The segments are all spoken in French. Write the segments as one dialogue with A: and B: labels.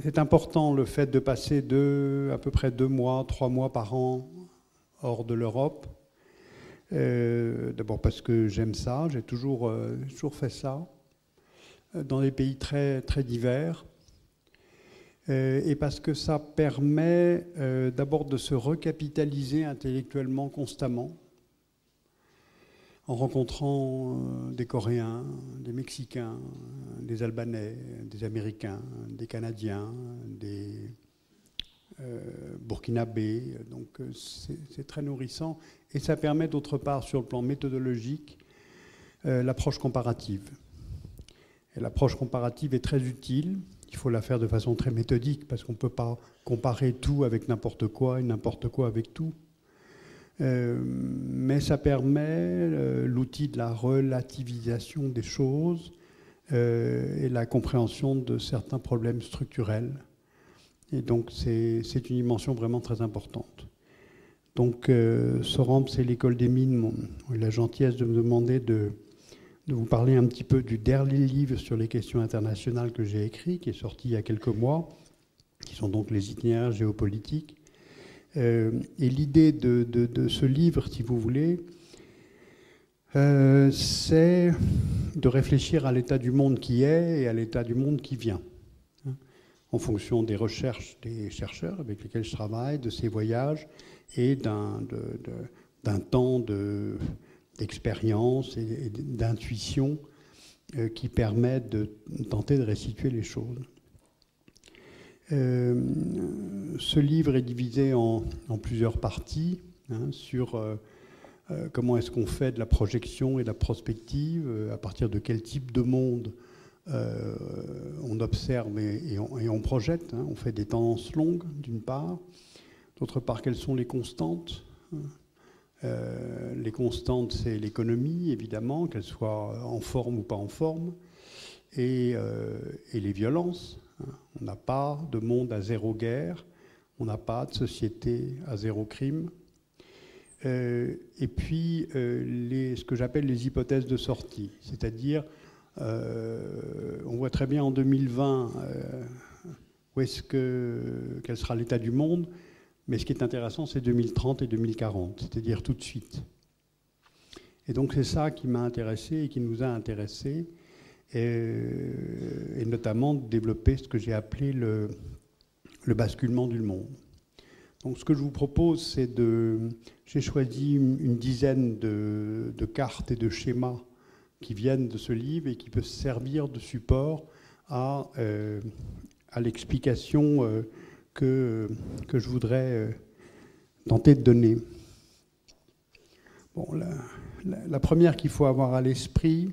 A: c'est important le fait de passer à peu près 2 mois, 3 mois par an hors de l'Europe. D'abord parce que j'aime ça, j'ai toujours fait ça, dans des pays très, très divers. Et parce que ça permet d'abord de se recapitaliser intellectuellement constamment, en rencontrant des Coréens, des Mexicains, des Albanais, des Américains, des Canadiens, des Burkinabés. Donc c'est très nourrissant. Et ça permet d'autre part, sur le plan méthodologique, l'approche comparative. Et l'approche comparative est très utile. Il faut la faire de façon très méthodique parce qu'on ne peut pas comparer tout avec n'importe quoi et n'importe quoi avec tout. Mais ça permet l'outil de la relativisation des choses et la compréhension de certains problèmes structurels. Et donc c'est une dimension vraiment très importante. Donc Sorambe, c'est l'école des mines, la gentillesse de me demander de vous parler un petit peu du dernier livre sur les questions internationales que j'ai écrit, qui est sorti il y a quelques mois, qui sont donc les itinéraires géopolitiques. Et l'idée de ce livre, si vous voulez, c'est de réfléchir à l'état du monde qui est et à l'état du monde qui vient, hein, en fonction des recherches des chercheurs avec lesquels je travaille, de ces voyages et d'un temps d'expérience et d'intuition qui permet de tenter de restituer les choses. Ce livre est divisé en plusieurs parties, hein, sur comment est-ce qu'on fait de la projection et de la prospective, à partir de quel type de monde on observe et on projette, hein. On fait des tendances longues, d'une part. D'autre part, quelles sont les constantes, hein. Les constantes, c'est l'économie, évidemment, qu'elle soit en forme ou pas en forme, et les violences. On n'a pas de monde à zéro guerre, on n'a pas de société à zéro crime. Et puis, ce que j'appelle les hypothèses de sortie, c'est-à-dire, on voit très bien en 2020 quel sera l'état du monde, mais ce qui est intéressant, c'est 2030 et 2040, c'est-à-dire tout de suite. Et donc, c'est ça qui m'a intéressé et qui nous a intéressés, et notamment de développer ce que j'ai appelé le basculement du monde. Donc ce que je vous propose, c'est j'ai choisi une dizaine de cartes et de schémas qui viennent de ce livre et qui peuvent servir de support à l'explication que je voudrais tenter de donner. Bon, la première qu'il faut avoir à l'esprit,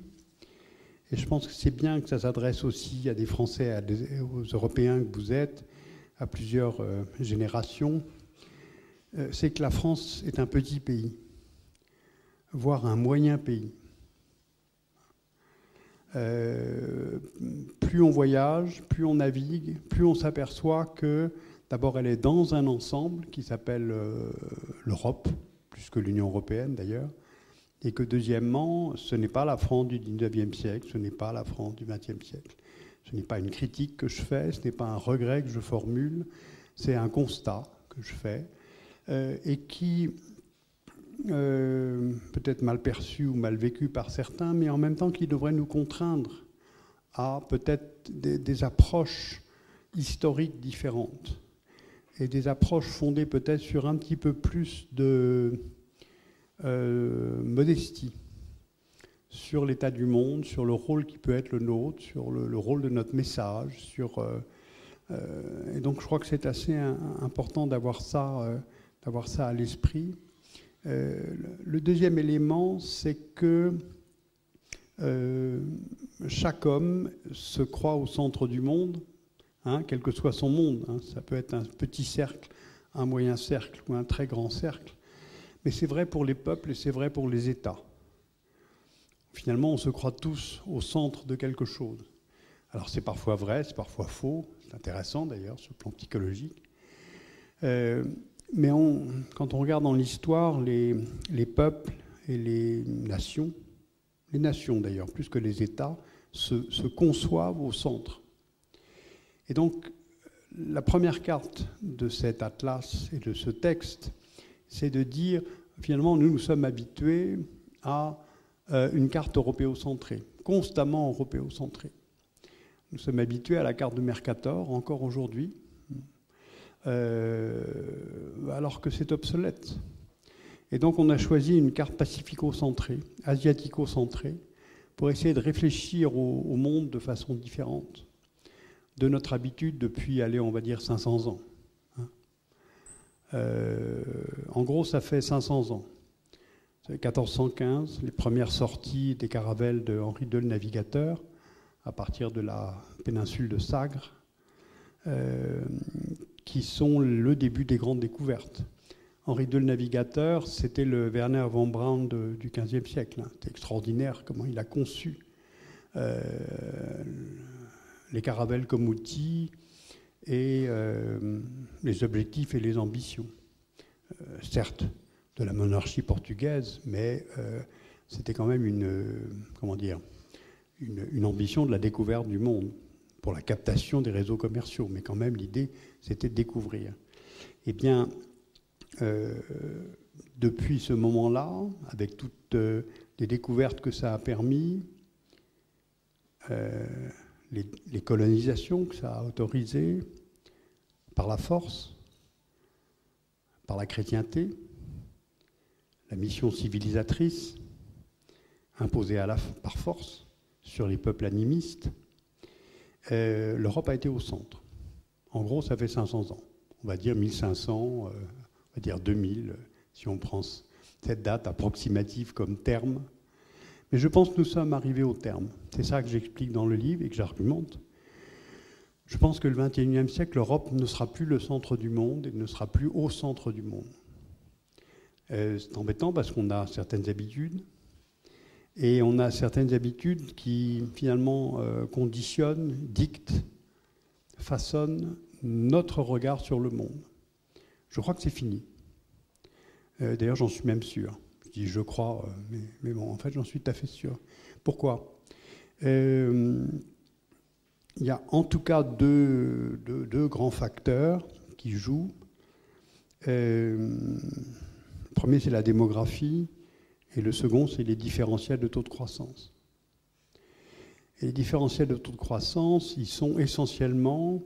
A: et je pense que c'est bien que ça s'adresse aussi à des Français, aux Européens que vous êtes, à plusieurs générations, c'est que la France est un petit pays, voire un moyen pays. Plus on voyage, plus on navigue, plus on s'aperçoit que d'abord elle est dans un ensemble qui s'appelle l'Europe, plus que l'Union européenne d'ailleurs, et que deuxièmement, ce n'est pas la France du 19e siècle, ce n'est pas la France du 20e siècle. Ce n'est pas une critique que je fais, ce n'est pas un regret que je formule, c'est un constat que je fais, et qui peut-être mal perçu ou mal vécu par certains, mais en même temps qui devrait nous contraindre à peut-être des approches historiques différentes, et des approches fondées peut-être sur un petit peu plus de modestie sur l'état du monde, sur le rôle qui peut être le nôtre, sur le rôle de notre message, et donc je crois que c'est assez important d'avoir ça à l'esprit. Le deuxième élément, c'est que chaque homme se croit au centre du monde, hein, quel que soit son monde, hein. Ça peut être un petit cercle, un moyen cercle ou un très grand cercle. Mais c'est vrai pour les peuples et c'est vrai pour les États. Finalement, on se croit tous au centre de quelque chose. Alors c'est parfois vrai, c'est parfois faux, c'est intéressant d'ailleurs sur le plan psychologique. Mais quand on regarde dans l'histoire, les peuples et les nations d'ailleurs, plus que les États, se conçoivent au centre. Et donc la première carte de cet atlas et de ce texte, c'est de dire, finalement, nous sommes habitués à une carte européocentrée, constamment européocentrée. Nous sommes habitués à la carte de Mercator, encore aujourd'hui, alors que c'est obsolète. Et donc on a choisi une carte pacifico-centrée, asiatico-centrée, pour essayer de réfléchir au monde de façon différente de notre habitude depuis, allez, on va dire 500 ans. En gros, ça fait 500 ans. 1415, les premières sorties des caravelles de Henri II le Navigateur, à partir de la péninsule de Sagres, qui sont le début des grandes découvertes. Henri II le Navigateur, c'était le Werner von Braun du XVe siècle. C'est extraordinaire comment il a conçu les caravelles comme outil et les objectifs et les ambitions. Certes, de la monarchie portugaise, mais c'était quand même une ambition de la découverte du monde pour la captation des réseaux commerciaux. Mais quand même, l'idée, c'était de découvrir. Eh bien, depuis ce moment-là, avec toutes les découvertes que ça a permis, les colonisations que ça a autorisées, par la force, par la chrétienté, la mission civilisatrice imposée par force sur les peuples animistes, l'Europe a été au centre. En gros, ça fait 500 ans. On va dire 1500, on va dire 2000, si on prend cette date approximative comme terme. Mais je pense que nous sommes arrivés au terme. C'est ça que j'explique dans le livre et que j'argumente. Je pense que le XXIe siècle, l'Europe ne sera plus le centre du monde et ne sera plus au centre du monde. C'est embêtant parce qu'on a certaines habitudes et on a certaines habitudes qui finalement conditionnent, dictent, façonnent notre regard sur le monde. Je crois que c'est fini. D'ailleurs, j'en suis même sûr. Je dis je crois, mais bon, en fait, j'en suis tout à fait sûr. Pourquoi ? Il y a en tout cas deux grands facteurs qui jouent. Le premier, c'est la démographie, et le second, c'est les différentiels de taux de croissance. Et les différentiels de taux de croissance, ils sont essentiellement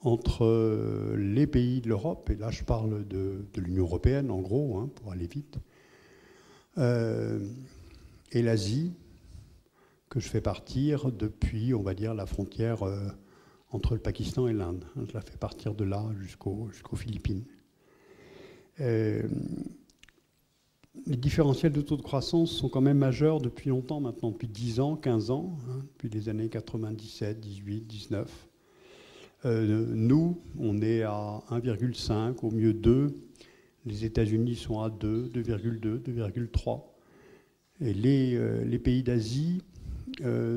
A: entre les pays de l'Europe, et là je parle de l'Union européenne en gros, hein, pour aller vite, et l'Asie, que je fais partir depuis, on va dire, la frontière entre le Pakistan et l'Inde. Je la fais partir de là jusqu'aux Philippines. Les différentiels de taux de croissance sont quand même majeurs depuis longtemps maintenant, depuis 10 ans, 15 ans, hein, depuis les années 97, 18, 19. Nous, on est à 1,5, au mieux 2. Les États-Unis sont à 2, 2,2, 2,3. Et les pays d'Asie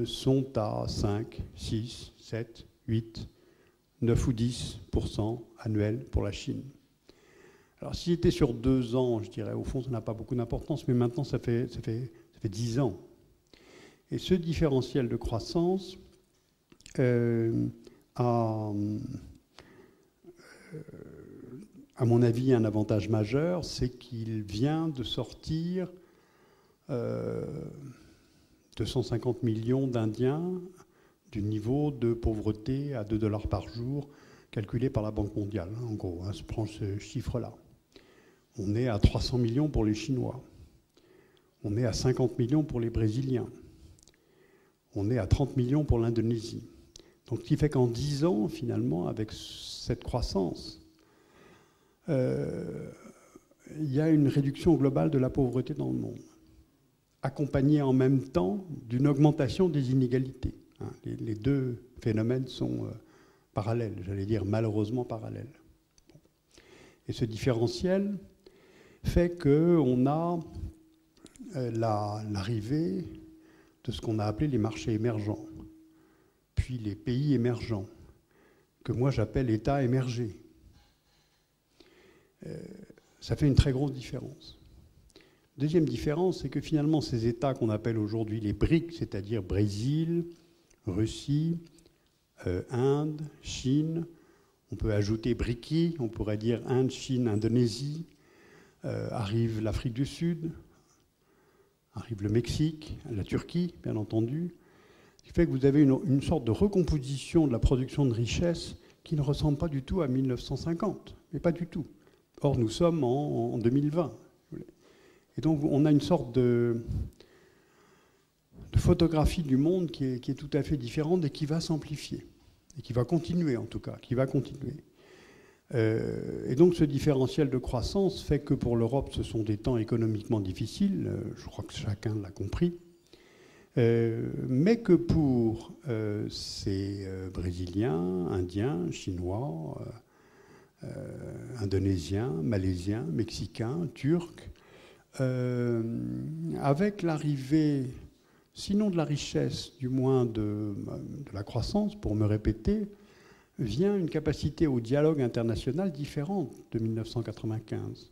A: sont à 5, 6, 7, 8, 9 ou 10% annuels pour la Chine. Alors, s'il était sur 2 ans, je dirais, au fond, ça n'a pas beaucoup d'importance, mais maintenant, ça fait 10 ans. Et ce différentiel de croissance a, à mon avis, un avantage majeur, c'est qu'il vient de sortir 250 millions d'Indiens du niveau de pauvreté à $2 par jour, calculé par la Banque mondiale. En gros, hein, je prends ce chiffre-là. On est à 300 millions pour les Chinois. On est à 50 millions pour les Brésiliens. On est à 30 millions pour l'Indonésie. Donc, ce qui fait qu'en 10 ans, finalement, avec cette croissance, il y a une réduction globale de la pauvreté dans le monde, accompagnée en même temps d'une augmentation des inégalités. Hein. Les deux phénomènes sont parallèles, j'allais dire malheureusement parallèles. Et ce différentiel fait qu'on a l'arrivée de ce qu'on a appelé les marchés émergents, puis les pays émergents, que moi j'appelle États émergés. Ça fait une très grosse différence. Deuxième différence, c'est que finalement ces États qu'on appelle aujourd'hui les BRICS, c'est-à-dire Brésil, Russie, Inde, Chine, On peut ajouter BRICS, on pourrait dire Inde, Chine, Indonésie, arrive l'Afrique du Sud, arrive le Mexique, la Turquie, bien entendu. Ce qui fait que vous avez une sorte de recomposition de la production de richesse qui ne ressemble pas du tout à 1950, mais pas du tout. Or, nous sommes en 2020. Et donc, on a une sorte de photographie du monde qui est tout à fait différente et qui va s'amplifier. Et qui va continuer, en tout cas, qui va continuer. Et donc, ce différentiel de croissance fait que pour l'Europe, ce sont des temps économiquement difficiles. Je crois que chacun l'a compris. Mais que pour ces Brésiliens, Indiens, Chinois, Indonésiens, Malaisiens, Mexicains, Turcs, avec l'arrivée, sinon de la richesse, du moins de la croissance, pour me répéter, vient une capacité au dialogue international différente de 1995.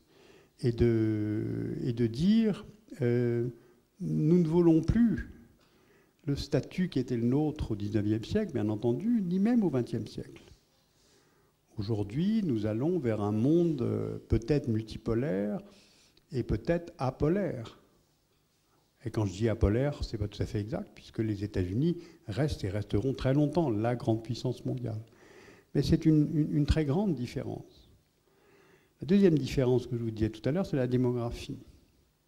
A: Et de dire, nous ne voulons plus le statut qui était le nôtre au XIXe siècle, bien entendu, ni même au XXe siècle. Aujourd'hui, nous allons vers un monde peut-être multipolaire et peut-être apolaire. Et quand je dis apolaire, ce n'est pas tout à fait exact, puisque les États-Unis restent et resteront très longtemps la grande puissance mondiale. Mais c'est une très grande différence. La deuxième différence que je vous disais tout à l'heure, c'est la démographie.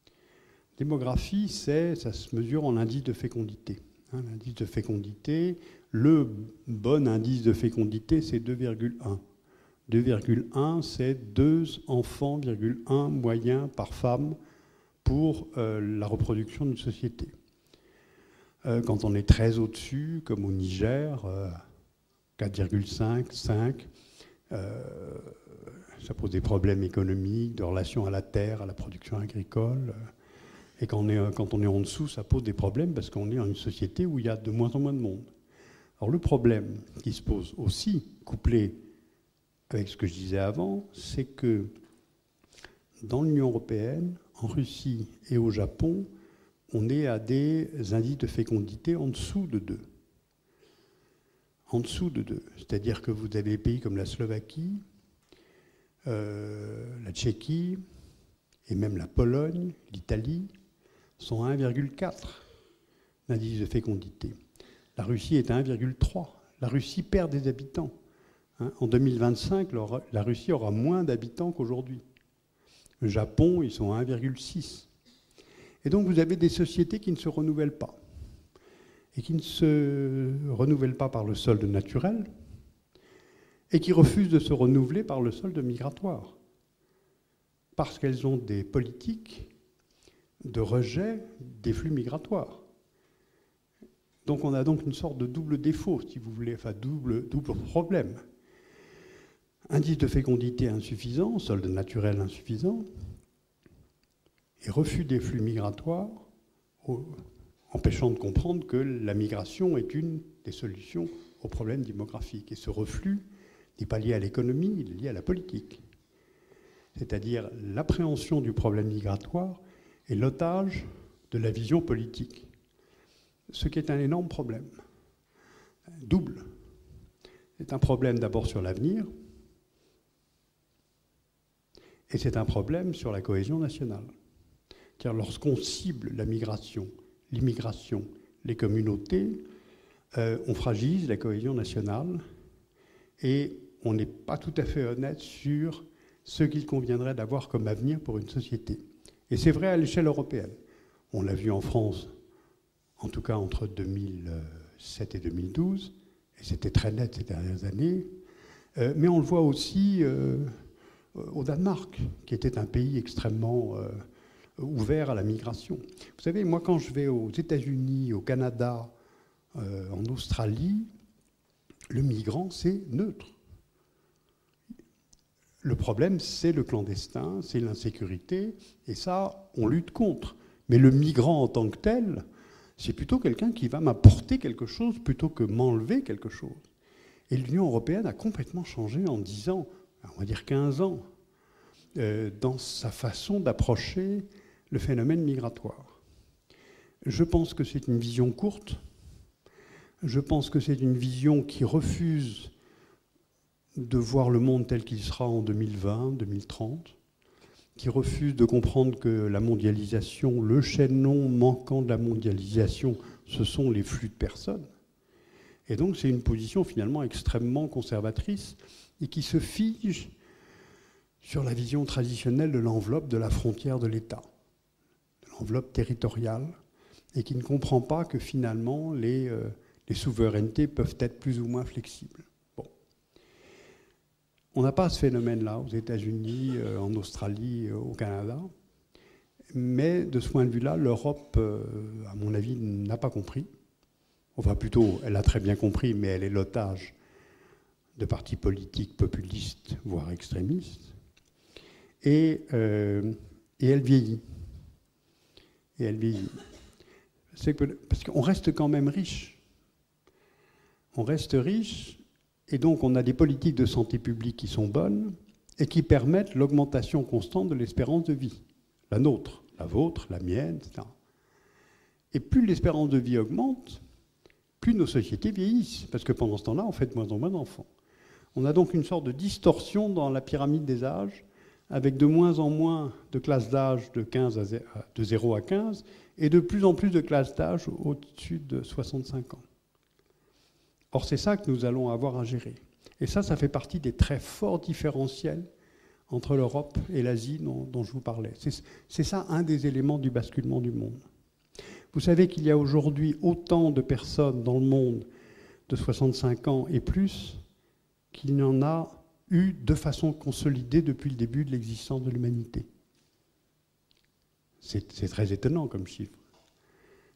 A: La démographie, ça se mesure en indice de fécondité. L'indice de fécondité, le bon indice de fécondité, c'est 2,1. 2,1, c'est 2 enfants, 1 moyen par femme pour la reproduction d'une société. Quand on est très au-dessus, comme au Niger, 4,5, 5, ça pose des problèmes économiques, de relation à la terre, à la production agricole. Et quand on est en dessous, ça pose des problèmes parce qu'on est dans une société où il y a de moins en moins de monde. Alors le problème qui se pose aussi, couplé avec ce que je disais avant, c'est que dans l'Union européenne, en Russie et au Japon, on est à des indices de fécondité en dessous de 2. En dessous de 2. C'est-à-dire que vous avez des pays comme la Slovaquie, la Tchéquie et même la Pologne, l'Italie, sont à 1,4 d'indice de fécondité. La Russie est à 1,3. La Russie perd des habitants. En 2025, la Russie aura moins d'habitants qu'aujourd'hui. Le Japon, ils sont à 1,6. Et donc vous avez des sociétés qui ne se renouvellent pas. Et qui ne se renouvellent pas par le solde naturel, et qui refusent de se renouveler par le solde migratoire. Parce qu'elles ont des politiques de rejet des flux migratoires. Donc on a donc une sorte de double défaut, si vous voulez, enfin double problème. Indice de fécondité insuffisant, solde naturel insuffisant, et refus des flux migratoires, empêchant de comprendre que la migration est une des solutions aux problèmes démographiques. Et ce reflux n'est pas lié à l'économie, il est lié à la politique. C'est-à-dire l'appréhension du problème migratoire est l'otage de la vision politique. Ce qui est un énorme problème. Double. C'est un problème d'abord sur l'avenir, et c'est un problème sur la cohésion nationale. Car lorsqu'on cible la migration, l'immigration, les communautés, on fragilise la cohésion nationale et on n'est pas tout à fait honnête sur ce qu'il conviendrait d'avoir comme avenir pour une société. Et c'est vrai à l'échelle européenne. On l'a vu en France, en tout cas entre 2007 et 2012, et c'était très net ces dernières années, mais on le voit aussi au Danemark, qui était un pays extrêmement ouvert à la migration. Vous savez, moi, quand je vais aux États-Unis, au Canada, en Australie, le migrant, c'est neutre. Le problème, c'est le clandestin, c'est l'insécurité, et ça, on lutte contre. Mais le migrant en tant que tel, c'est plutôt quelqu'un qui va m'apporter quelque chose plutôt que m'enlever quelque chose. Et l'Union européenne a complètement changé en 10 ans, on va dire 15 ans, dans sa façon d'approcher le phénomène migratoire. Je pense que c'est une vision courte. Je pense que c'est une vision qui refuse de voir le monde tel qu'il sera en 2020, 2030, qui refuse de comprendre que la mondialisation, le chaînon manquant de la mondialisation, ce sont les flux de personnes. Et donc c'est une position finalement extrêmement conservatrice et qui se fige sur la vision traditionnelle de l'enveloppe de la frontière de l'État, de l'enveloppe territoriale, et qui ne comprend pas que finalement les souverainetés peuvent être plus ou moins flexibles. Bon. On n'a pas ce phénomène-là aux États-Unis, en Australie, au Canada, mais de ce point de vue-là, l'Europe, à mon avis, n'a pas compris. Enfin plutôt, elle a très bien compris, mais elle est l'otage de partis politiques populistes, voire extrémistes. Et elle vieillit. Et elle vieillit. Parce qu'on reste quand même riche. On reste riche, et donc on a des politiques de santé publique qui sont bonnes et qui permettent l'augmentation constante de l'espérance de vie. La nôtre, la vôtre, la mienne, etc. Et plus l'espérance de vie augmente, plus nos sociétés vieillissent, parce que pendant ce temps-là, on fait de moins en moins d'enfants. On a donc une sorte de distorsion dans la pyramide des âges, avec de moins en moins de classes d'âge de 0 à 15, et de plus en plus de classes d'âge au-dessus de 65 ans. Or, c'est ça que nous allons avoir à gérer. Et ça fait partie des très forts différentiels entre l'Europe et l'Asie dont je vous parlais. C'est ça un des éléments du basculement du monde. Vous savez qu'il y a aujourd'hui autant de personnes dans le monde de 65 ans et plus qu'il n'y en a eu de façon consolidée depuis le début de l'existence de l'humanité. C'est très étonnant comme chiffre.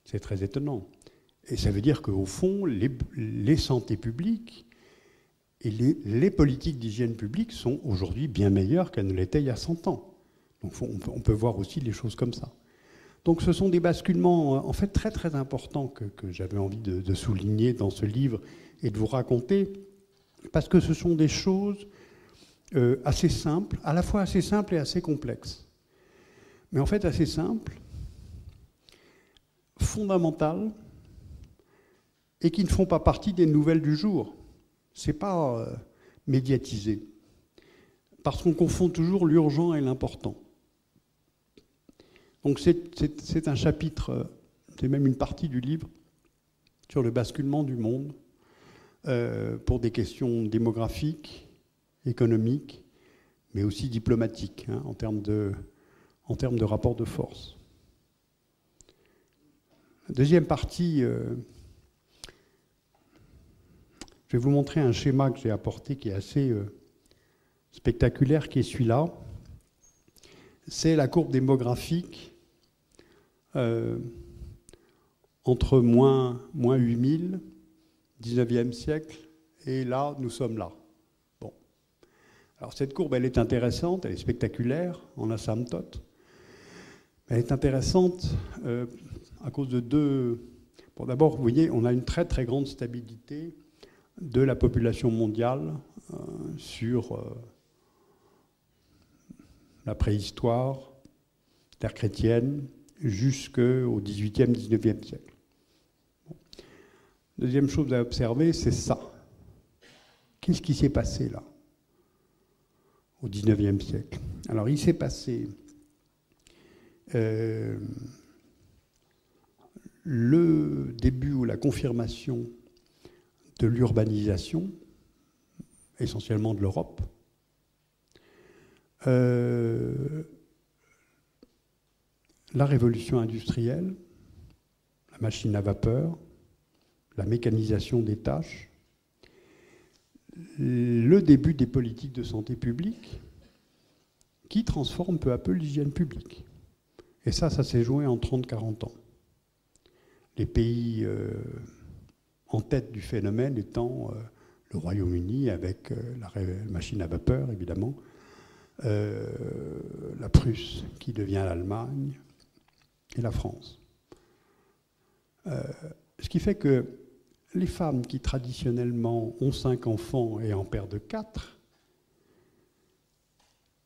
A: C'est très étonnant. Et ça veut dire qu'au fond, les santé publiques et les politiques d'hygiène publique sont aujourd'hui bien meilleures qu'elles ne l'étaient il y a 100 ans. Donc on peut voir aussi les choses comme ça. Donc ce sont des basculements en fait très très importants que j'avais envie de souligner dans ce livre et de vous raconter, parce que ce sont des choses assez simples, à la fois assez simples et assez complexes. Mais en fait assez simples, fondamentales, et qui ne font pas partie des nouvelles du jour. Ce n'est pas médiatisé, parce qu'on confond toujours l'urgent et l'important. Donc c'est un chapitre, c'est même une partie du livre, sur le basculement du monde, pour des questions démographiques, économiques, mais aussi diplomatiques, hein, en termes de rapport de force. La deuxième partie, je vais vous montrer un schéma que j'ai apporté qui est assez spectaculaire, qui est celui-là. C'est la courbe démographique entre moins 8000, 19e siècle, et là, nous sommes là. Bon. Alors cette courbe, elle est intéressante, elle est spectaculaire en asymptote. Elle est intéressante à cause de deux... Bon, d'abord, vous voyez, on a une très très grande stabilité de la population mondiale sur la préhistoire, l'ère chrétienne, jusqu'au XVIIIe, XIXe siècle. Bon. Deuxième chose à observer, c'est ça. Qu'est-ce qui s'est passé là, au XIXe siècle? Alors, il s'est passé le début ou la confirmation de l'urbanisation, essentiellement de l'Europe, la révolution industrielle, la machine à vapeur, la mécanisation des tâches, le début des politiques de santé publique qui transforment peu à peu l'hygiène publique. Et ça s'est joué en 30-40 ans. Les pays en tête du phénomène étant le Royaume-Uni avec la machine à vapeur, évidemment, la Prusse qui devient l'Allemagne et la France. Ce qui fait que les femmes qui traditionnellement ont 5 enfants et en perdent 4,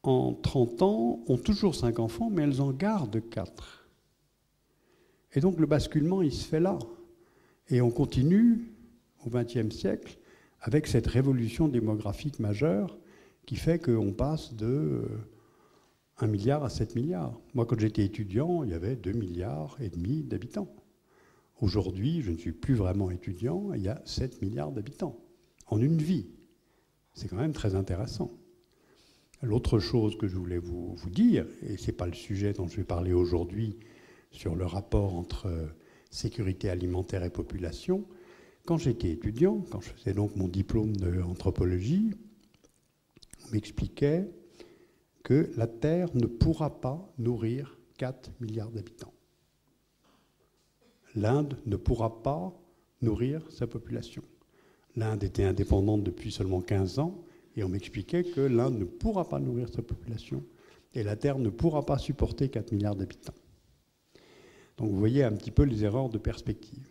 A: en 30 ans, ont toujours 5 enfants, mais elles en gardent 4. Et donc le basculement, il se fait là. Et on continue, au XXe siècle, avec cette révolution démographique majeure qui fait qu'on passe de 1 milliard à 7 milliards. Moi, quand j'étais étudiant, il y avait 2,5 milliards d'habitants. Aujourd'hui, je ne suis plus vraiment étudiant, il y a 7 milliards d'habitants en une vie. C'est quand même très intéressant. L'autre chose que je voulais vous dire, et ce n'est pas le sujet dont je vais parler aujourd'hui sur le rapport entre sécurité alimentaire et population, quand j'étais étudiant, quand je faisais donc mon diplôme d'anthropologie, on m'expliquait que la Terre ne pourra pas nourrir 4 milliards d'habitants. L'Inde ne pourra pas nourrir sa population. L'Inde était indépendante depuis seulement 15 ans, et on m'expliquait que l'Inde ne pourra pas nourrir sa population, et la Terre ne pourra pas supporter 4 milliards d'habitants. Donc vous voyez un petit peu les erreurs de perspective.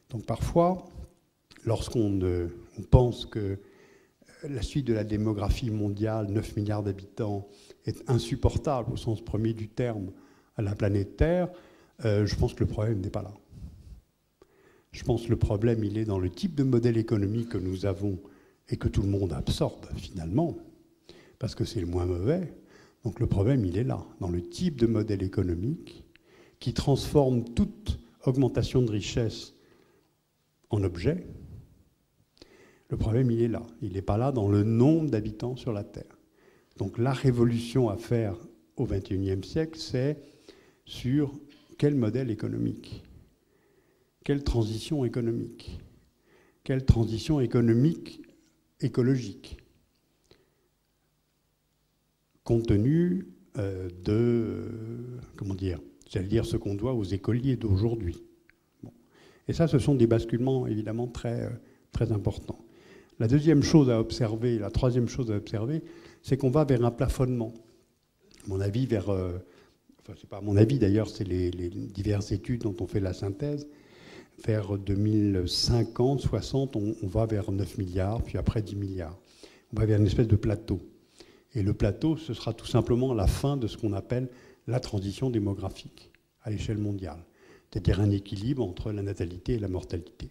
A: Donc parfois, lorsqu'on pense que la suite de la démographie mondiale, 9 milliards d'habitants, est insupportable au sens premier du terme à la planète Terre, je pense que le problème n'est pas là. Je pense que le problème, il est dans le type de modèle économique que nous avons et que tout le monde absorbe finalement, parce que c'est le moins mauvais. Donc le problème, il est là, dans le type de modèle économique qui transforme toute augmentation de richesse en objet. Le problème, il est là. Il n'est pas là dans le nombre d'habitants sur la Terre. Donc la révolution à faire au XXIe siècle, c'est sur quel modèle économique ? Quelle transition économique ? Quelle transition économique écologique ? Compte tenu j'allais dire ce qu'on doit aux écoliers d'aujourd'hui. Bon. Et ça, ce sont des basculements évidemment très, très importants. La deuxième chose à observer, la troisième chose à observer, c'est qu'on va vers un plafonnement. À mon avis, c'est pas à mon avis d'ailleurs, c'est les diverses études dont on fait la synthèse. Vers 2050, 60, on va vers 9 milliards, puis après 10 milliards. On va vers une espèce de plateau. Et le plateau, ce sera tout simplement la fin de ce qu'on appelle la transition démographique à l'échelle mondiale. C'est-à-dire un équilibre entre la natalité et la mortalité.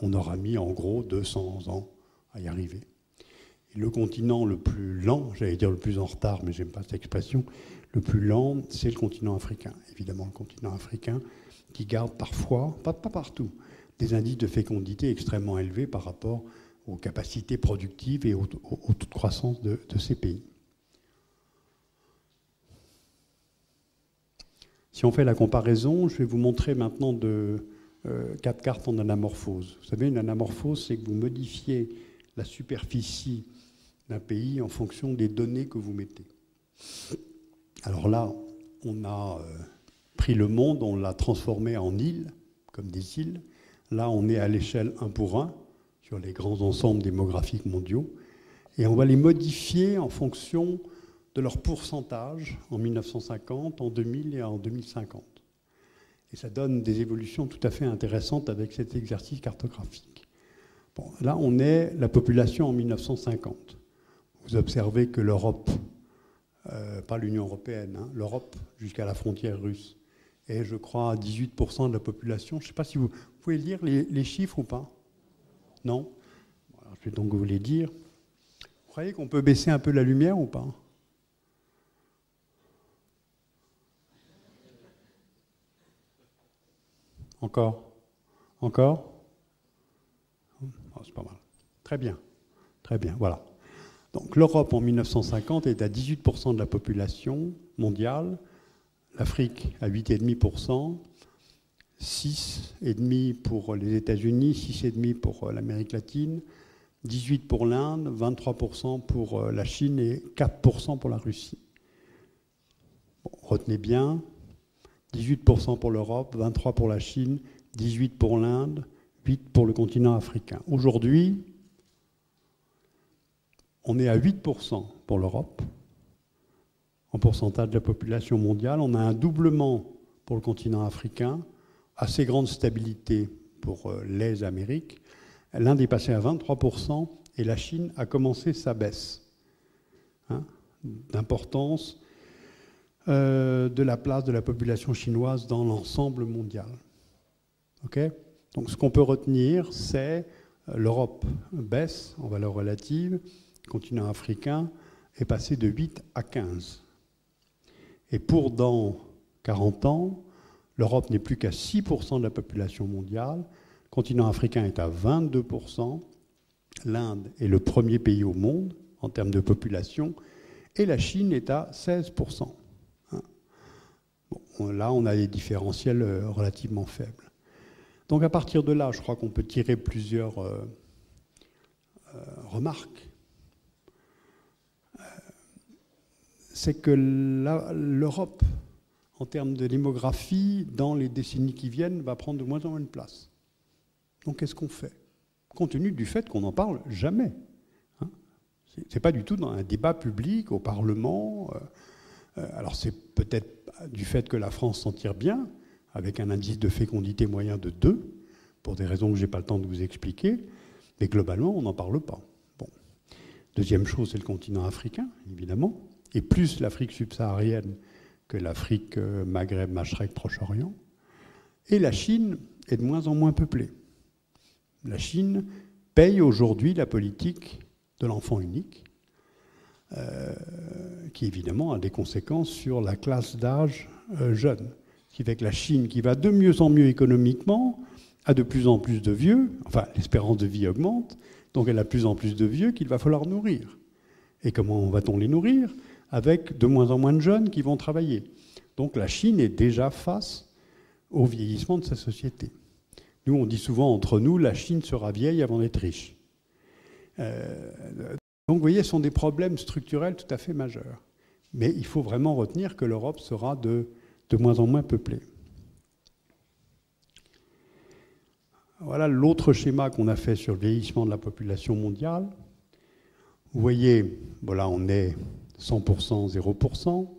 A: On aura mis en gros 200 ans à y arriver. Et le continent le plus lent, j'allais dire le plus en retard, mais j'aime pas cette expression, le plus lent, c'est le continent africain. Évidemment, le continent africain qui garde parfois, pas partout, des indices de fécondité extrêmement élevés par rapport aux capacités productives et au taux de croissance de ces pays. Si on fait la comparaison, je vais vous montrer maintenant 4 cartes en anamorphose. Vous savez, une anamorphose, c'est que vous modifiez la superficie d'un pays en fonction des données que vous mettez. Alors là, on a pris le monde, on l'a transformé en îles, comme des îles. Là, on est à l'échelle 1 pour 1, sur les grands ensembles démographiques mondiaux. Et on va les modifier en fonction de leur pourcentage en 1950, en 2000 et en 2050. Et ça donne des évolutions tout à fait intéressantes avec cet exercice cartographique. Bon, là, on est la population en 1950. Vous observez que l'Europe, pas l'Union européenne, l'Europe jusqu'à la frontière russe, est, je crois, à 18% de la population. Je ne sais pas si vous pouvez lire les chiffres ou pas. Non ? Alors, je vais donc vous les dire. Vous croyez qu'on peut baisser un peu la lumière ou pas ? Encore ? Encore ? Oh, c'est pas mal. Très bien. Très bien, voilà. Donc l'Europe en 1950 est à 18% de la population mondiale, l'Afrique à 8,5%, 6,5% pour les États-Unis, 6,5% pour l'Amérique latine, 18% pour l'Inde, 23% pour la Chine et 4% pour la Russie. Bon, retenez bien, 18% pour l'Europe, 23% pour la Chine, 18% pour l'Inde, 8% pour le continent africain. Aujourd'hui, on est à 8% pour l'Europe, en pourcentage de la population mondiale. On a un doublement pour le continent africain, assez grande stabilité pour les Amériques. L'Inde est passée à 23% et la Chine a commencé sa baisse d'importance de la place de la population chinoise dans l'ensemble mondial. Okay ? Donc ce qu'on peut retenir, c'est l'Europe baisse en valeur relative, le continent africain est passé de 8 à 15. Et pour dans 40 ans, l'Europe n'est plus qu'à 6% de la population mondiale, le continent africain est à 22%, l'Inde est le premier pays au monde en termes de population, et la Chine est à 16%. Bon, là, on a des différentiels relativement faibles. Donc à partir de là, je crois qu'on peut tirer plusieurs remarques. C'est que l'Europe, en termes de démographie, dans les décennies qui viennent, va prendre de moins en moins de place. Donc qu'est-ce qu'on fait? Compte tenu du fait qu'on n'en parle jamais. Hein, c'est pas du tout dans un débat public, au Parlement. Alors c'est peut-être du fait que la France s'en tire bien, avec un indice de fécondité moyen de 2, pour des raisons que je n'ai pas le temps de vous expliquer, mais globalement, on n'en parle pas. Bon. Deuxième chose, c'est le continent africain, évidemment, et plus l'Afrique subsaharienne que l'Afrique Maghreb, Machrek, Proche-Orient. Et la Chine est de moins en moins peuplée. La Chine paye aujourd'hui la politique de l'enfant unique, qui évidemment a des conséquences sur la classe d'âge jeune. Ce qui fait que la Chine, qui va de mieux en mieux économiquement, a de plus en plus de vieux, enfin l'espérance de vie augmente, donc elle a de plus en plus de vieux qu'il va falloir nourrir. Et comment va-t-on les nourrir? Avec de moins en moins de jeunes qui vont travailler. Donc la Chine est déjà face au vieillissement de sa société. Nous, on dit souvent entre nous, la Chine sera vieille avant d'être riche. Donc vous voyez, ce sont des problèmes structurels tout à fait majeurs. Mais il faut vraiment retenir que l'Europe sera de moins en moins peuplée. Voilà l'autre schéma qu'on a fait sur le vieillissement de la population mondiale. Vous voyez, voilà, on est 100%, 0%.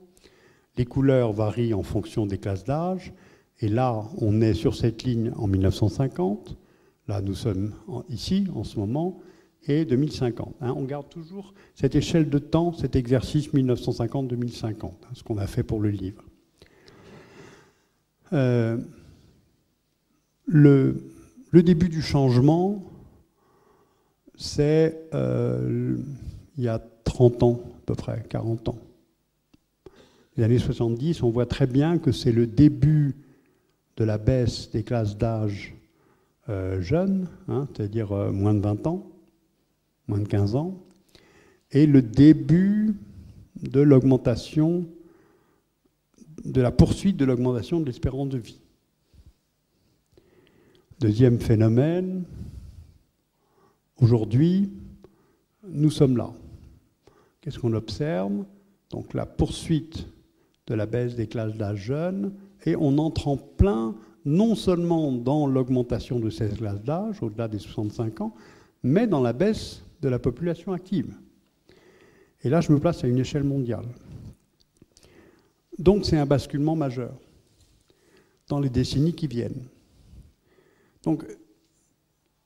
A: Les couleurs varient en fonction des classes d'âge. Et là, on est sur cette ligne en 1950. Là, nous sommes ici, en ce moment, et 2050. Hein, on garde toujours cette échelle de temps, cet exercice 1950-2050, hein, ce qu'on a fait pour le livre. Le début du changement, c'est il y a 30 ans, à peu près, 40 ans. Les années 70, on voit très bien que c'est le début de la baisse des classes d'âge jeunes, hein, c'est-à-dire moins de 20 ans, moins de 15 ans, et le début de l'augmentation, de la poursuite de l'augmentation de l'espérance de vie. Deuxième phénomène, aujourd'hui, nous sommes là. Qu'est-ce qu'on observe? Donc la poursuite de la baisse des classes d'âge jeunes, et on entre en plein, non seulement dans l'augmentation de ces classes d'âge, au-delà des 65 ans, mais dans la baisse de la population active. Et là, je me place à une échelle mondiale. Donc c'est un basculement majeur dans les décennies qui viennent. Donc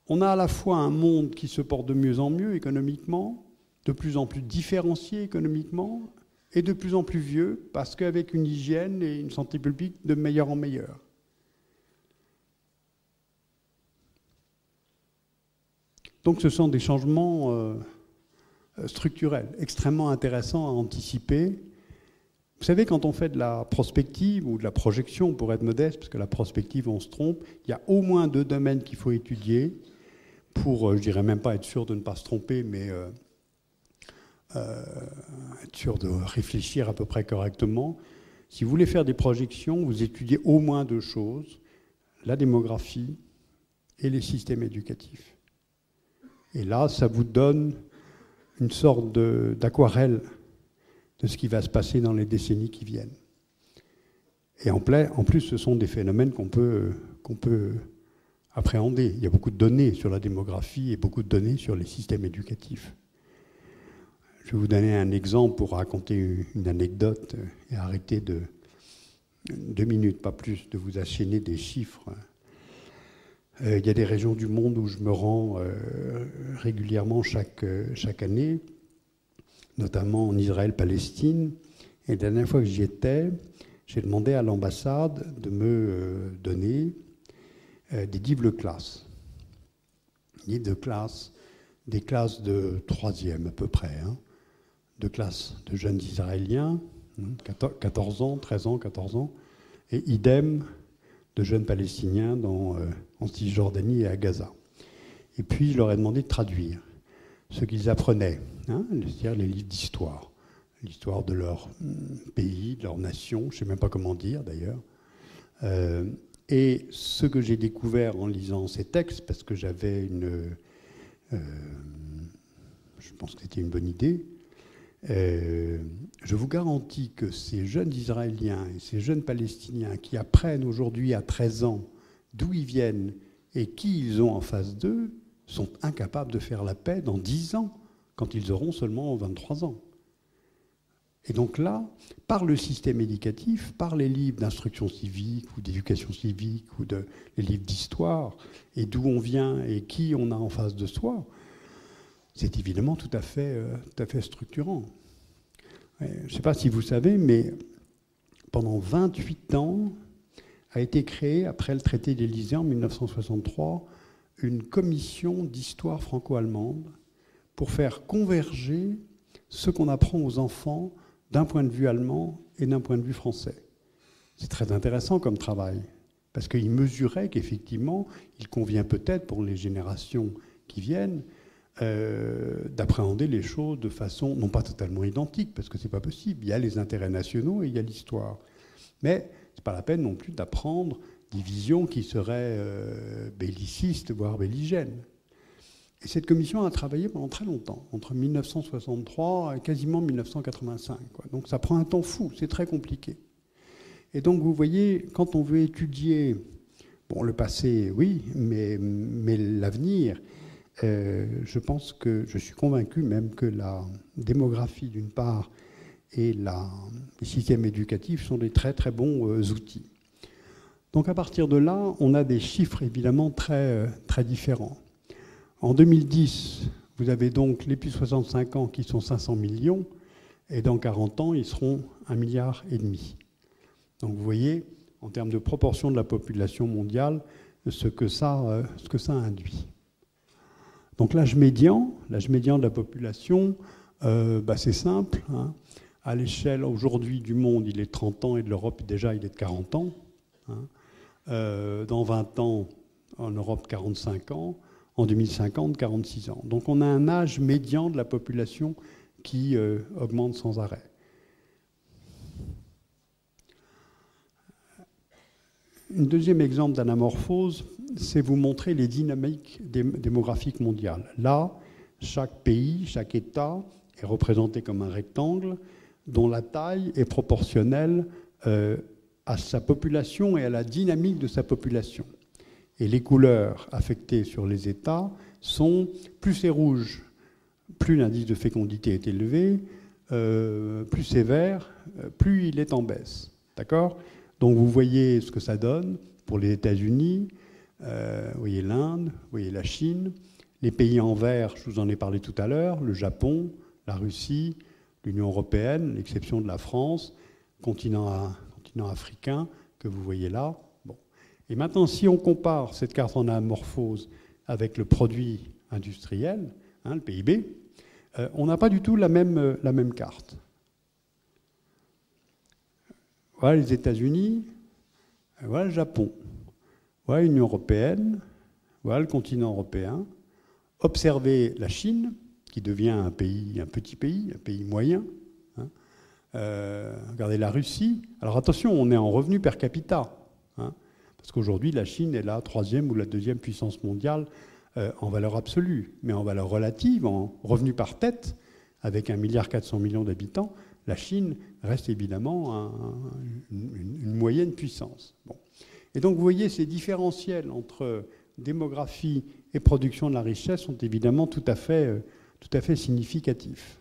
A: on a à la fois un monde qui se porte de mieux en mieux économiquement, de plus en plus différencié économiquement, et de plus en plus vieux, parce qu'avec une hygiène et une santé publique de meilleur en meilleur. Donc ce sont des changements structurels, extrêmement intéressants à anticiper. Vous savez, quand on fait de la prospective ou de la projection, pour être modeste, parce que la prospective, on se trompe, il y a au moins 2 domaines qu'il faut étudier pour, je dirais même pas être sûr de ne pas se tromper, mais être sûr de réfléchir à peu près correctement. Si vous voulez faire des projections, vous étudiez au moins 2 choses, la démographie et les systèmes éducatifs. Et là, ça vous donne une sorte d'aquarelle de ce qui va se passer dans les décennies qui viennent. Et en plus, ce sont des phénomènes qu'on peut appréhender. Il y a beaucoup de données sur la démographie et beaucoup de données sur les systèmes éducatifs. Je vais vous donner un exemple pour raconter une anecdote et arrêter 2 minutes, pas plus, de vous asséner des chiffres. Il y a des régions du monde où je me rends régulièrement chaque année, notamment en Israël-Palestine. Et la dernière fois que j'y étais, j'ai demandé à l'ambassade de me donner des dives classes. ni de classes, des classes de troisième à peu près, hein, de classes de jeunes Israéliens, 14 ans, 13 ans, 14 ans, et idem de jeunes Palestiniens en Cisjordanie et à Gaza. Et puis, je leur ai demandé de traduire ce qu'ils apprenaient, hein, c'est-à-dire les livres d'histoire, l'histoire de leur pays, de leur nation, je ne sais même pas comment dire d'ailleurs. Et ce que j'ai découvert en lisant ces textes, parce que j'avais je pense que c'était une bonne idée, je vous garantis que ces jeunes Israéliens et ces jeunes Palestiniens qui apprennent aujourd'hui à 13 ans d'où ils viennent et qui ils ont en face d'eux sont incapables de faire la paix dans 10 ans, quand ils auront seulement 23 ans. Et donc là, par le système éducatif, par les livres d'instruction civique ou d'éducation civique ou les livres d'histoire, et d'où on vient et qui on a en face de soi, c'est évidemment tout à fait structurant. Je ne sais pas si vous savez, mais pendant 28 ans a été créée, après le traité d'Élysée en 1963, une commission d'histoire franco-allemande pour faire converger ce qu'on apprend aux enfants d'un point de vue allemand et d'un point de vue français. C'est très intéressant comme travail, parce qu'il mesurait qu'effectivement, il convient peut-être pour les générations qui viennent d'appréhender les choses de façon non pas totalement identique, parce que c'est pas possible. Il y a les intérêts nationaux et il y a l'histoire. Mais c'est pas la peine non plus d'apprendre des visions qui seraient bellicistes, voire belligènes. Et cette commission a travaillé pendant très longtemps, entre 1963 et quasiment 1985. Quoi. Donc ça prend un temps fou, c'est très compliqué. Et donc vous voyez, quand on veut étudier, bon, le passé, oui, mais l'avenir, je pense que, je suis convaincu même que la démographie d'une part et les systèmes éducatifs sont des très très bons outils. Donc à partir de là, on a des chiffres évidemment très, très différents. En 2010, vous avez donc les plus de 65 ans qui sont 500 millions, et dans 40 ans, ils seront 1,5 milliard. Donc vous voyez, en termes de proportion de la population mondiale, ce que ça induit. Donc l'âge médian de la population, c'est simple. Hein. À l'échelle aujourd'hui du monde, il est de 30 ans, et de l'Europe, déjà, il est de 40 ans. Hein. Dans 20 ans, en Europe, 45 ans. En 2050, 46 ans. Donc on a un âge médian de la population qui augmente sans arrêt. Un deuxième exemple d'anamorphose, c'est vous montrer les dynamiques démographiques mondiales. Là, chaque pays, chaque État est représenté comme un rectangle dont la taille est proportionnelle à sa population et à la dynamique de sa population. Et les couleurs affectées sur les États sont, plus c'est rouge, plus l'indice de fécondité est élevé, plus c'est vert, plus il est en baisse. D'accord ? Donc vous voyez ce que ça donne pour les États-Unis, vous voyez l'Inde, vous voyez la Chine, les pays en vert, je vous en ai parlé tout à l'heure, le Japon, la Russie, l'Union européenne, l'exception de la France, continent africain que vous voyez là. Et maintenant, si on compare cette carte en anamorphose avec le produit industriel, hein, le PIB, on n'a pas du tout la même carte. Voilà les États-Unis, voilà le Japon, voilà l'Union européenne, voilà le continent européen. Observez la Chine, qui devient un petit pays, un pays moyen. Hein. Regardez la Russie. Alors attention, on est en revenu per capita. Hein. Parce qu'aujourd'hui, la Chine est la troisième ou la deuxième puissance mondiale en valeur absolue. Mais en valeur relative, en revenu par tête, avec 1,4 milliard d'habitants, la Chine reste évidemment une moyenne puissance. Bon. Et donc, vous voyez, ces différentiels entre démographie et production de la richesse sont évidemment tout à fait significatifs.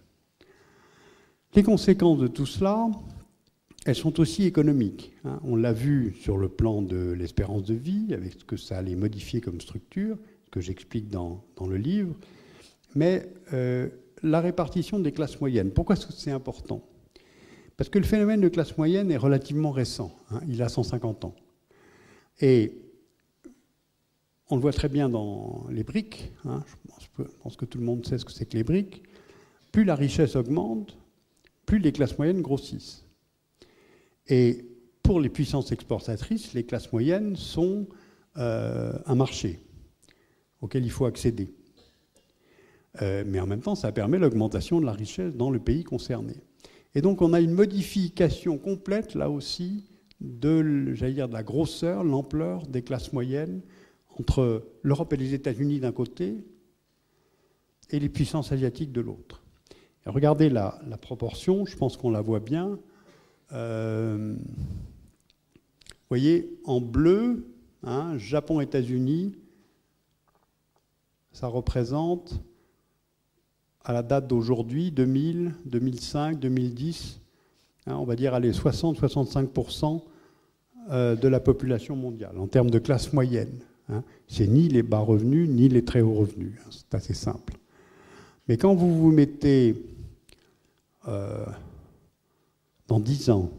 A: Les conséquences de tout cela, elles sont aussi économiques. Hein. On l'a vu sur le plan de l'espérance de vie, avec ce que ça allait modifier comme structure, ce que j'explique dans le livre. Mais la répartition des classes moyennes, pourquoi est-ce que c'est important ? Parce que le phénomène de classe moyenne est relativement récent. Hein. Il a 150 ans. Et On le voit très bien dans les briques, hein, je pense que tout le monde sait ce que c'est que les briques. Plus la richesse augmente, plus les classes moyennes grossissent. Et pour les puissances exportatrices, les classes moyennes sont un marché auquel il faut accéder. Mais en même temps, ça permet l'augmentation de la richesse dans le pays concerné. Et donc, on a une modification complète, là aussi, de la grosseur, l'ampleur des classes moyennes entre l'Europe et les États-Unis d'un côté et les puissances asiatiques de l'autre. Regardez la proportion, je pense qu'on la voit bien. Vous voyez, en bleu, hein, Japon, États-Unis, ça représente, à la date d'aujourd'hui, 2000, 2005, 2010, hein, on va dire, allez, 60-65% de la population mondiale, en termes de classe moyenne. Hein. C'est ni les bas revenus, ni les très hauts revenus. Hein, c'est assez simple. Mais quand vous vous mettez dans 10 ans,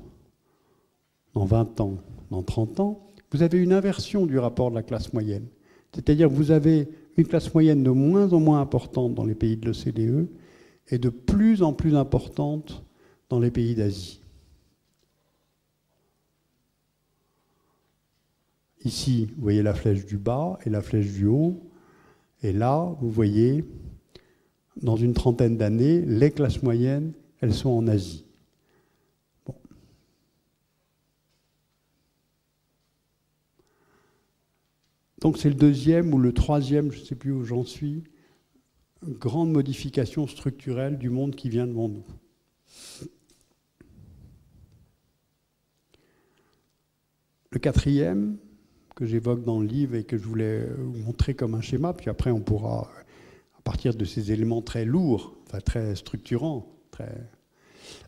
A: dans 20 ans, dans 30 ans, vous avez une inversion du rapport de la classe moyenne. C'est-à-dire que vous avez une classe moyenne de moins en moins importante dans les pays de l'OCDE et de plus en plus importante dans les pays d'Asie. Ici, vous voyez la flèche du bas et la flèche du haut. Et là, vous voyez, dans une trentaine d'années, les classes moyennes, elles sont en Asie. Bon. Donc c'est le deuxième ou le troisième, je ne sais plus où j'en suis, grande modification structurelle du monde qui vient devant nous. Le quatrième, que j'évoque dans le livre et que je voulais vous montrer comme un schéma, puis après on pourra, à partir de ces éléments très lourds, enfin très structurants,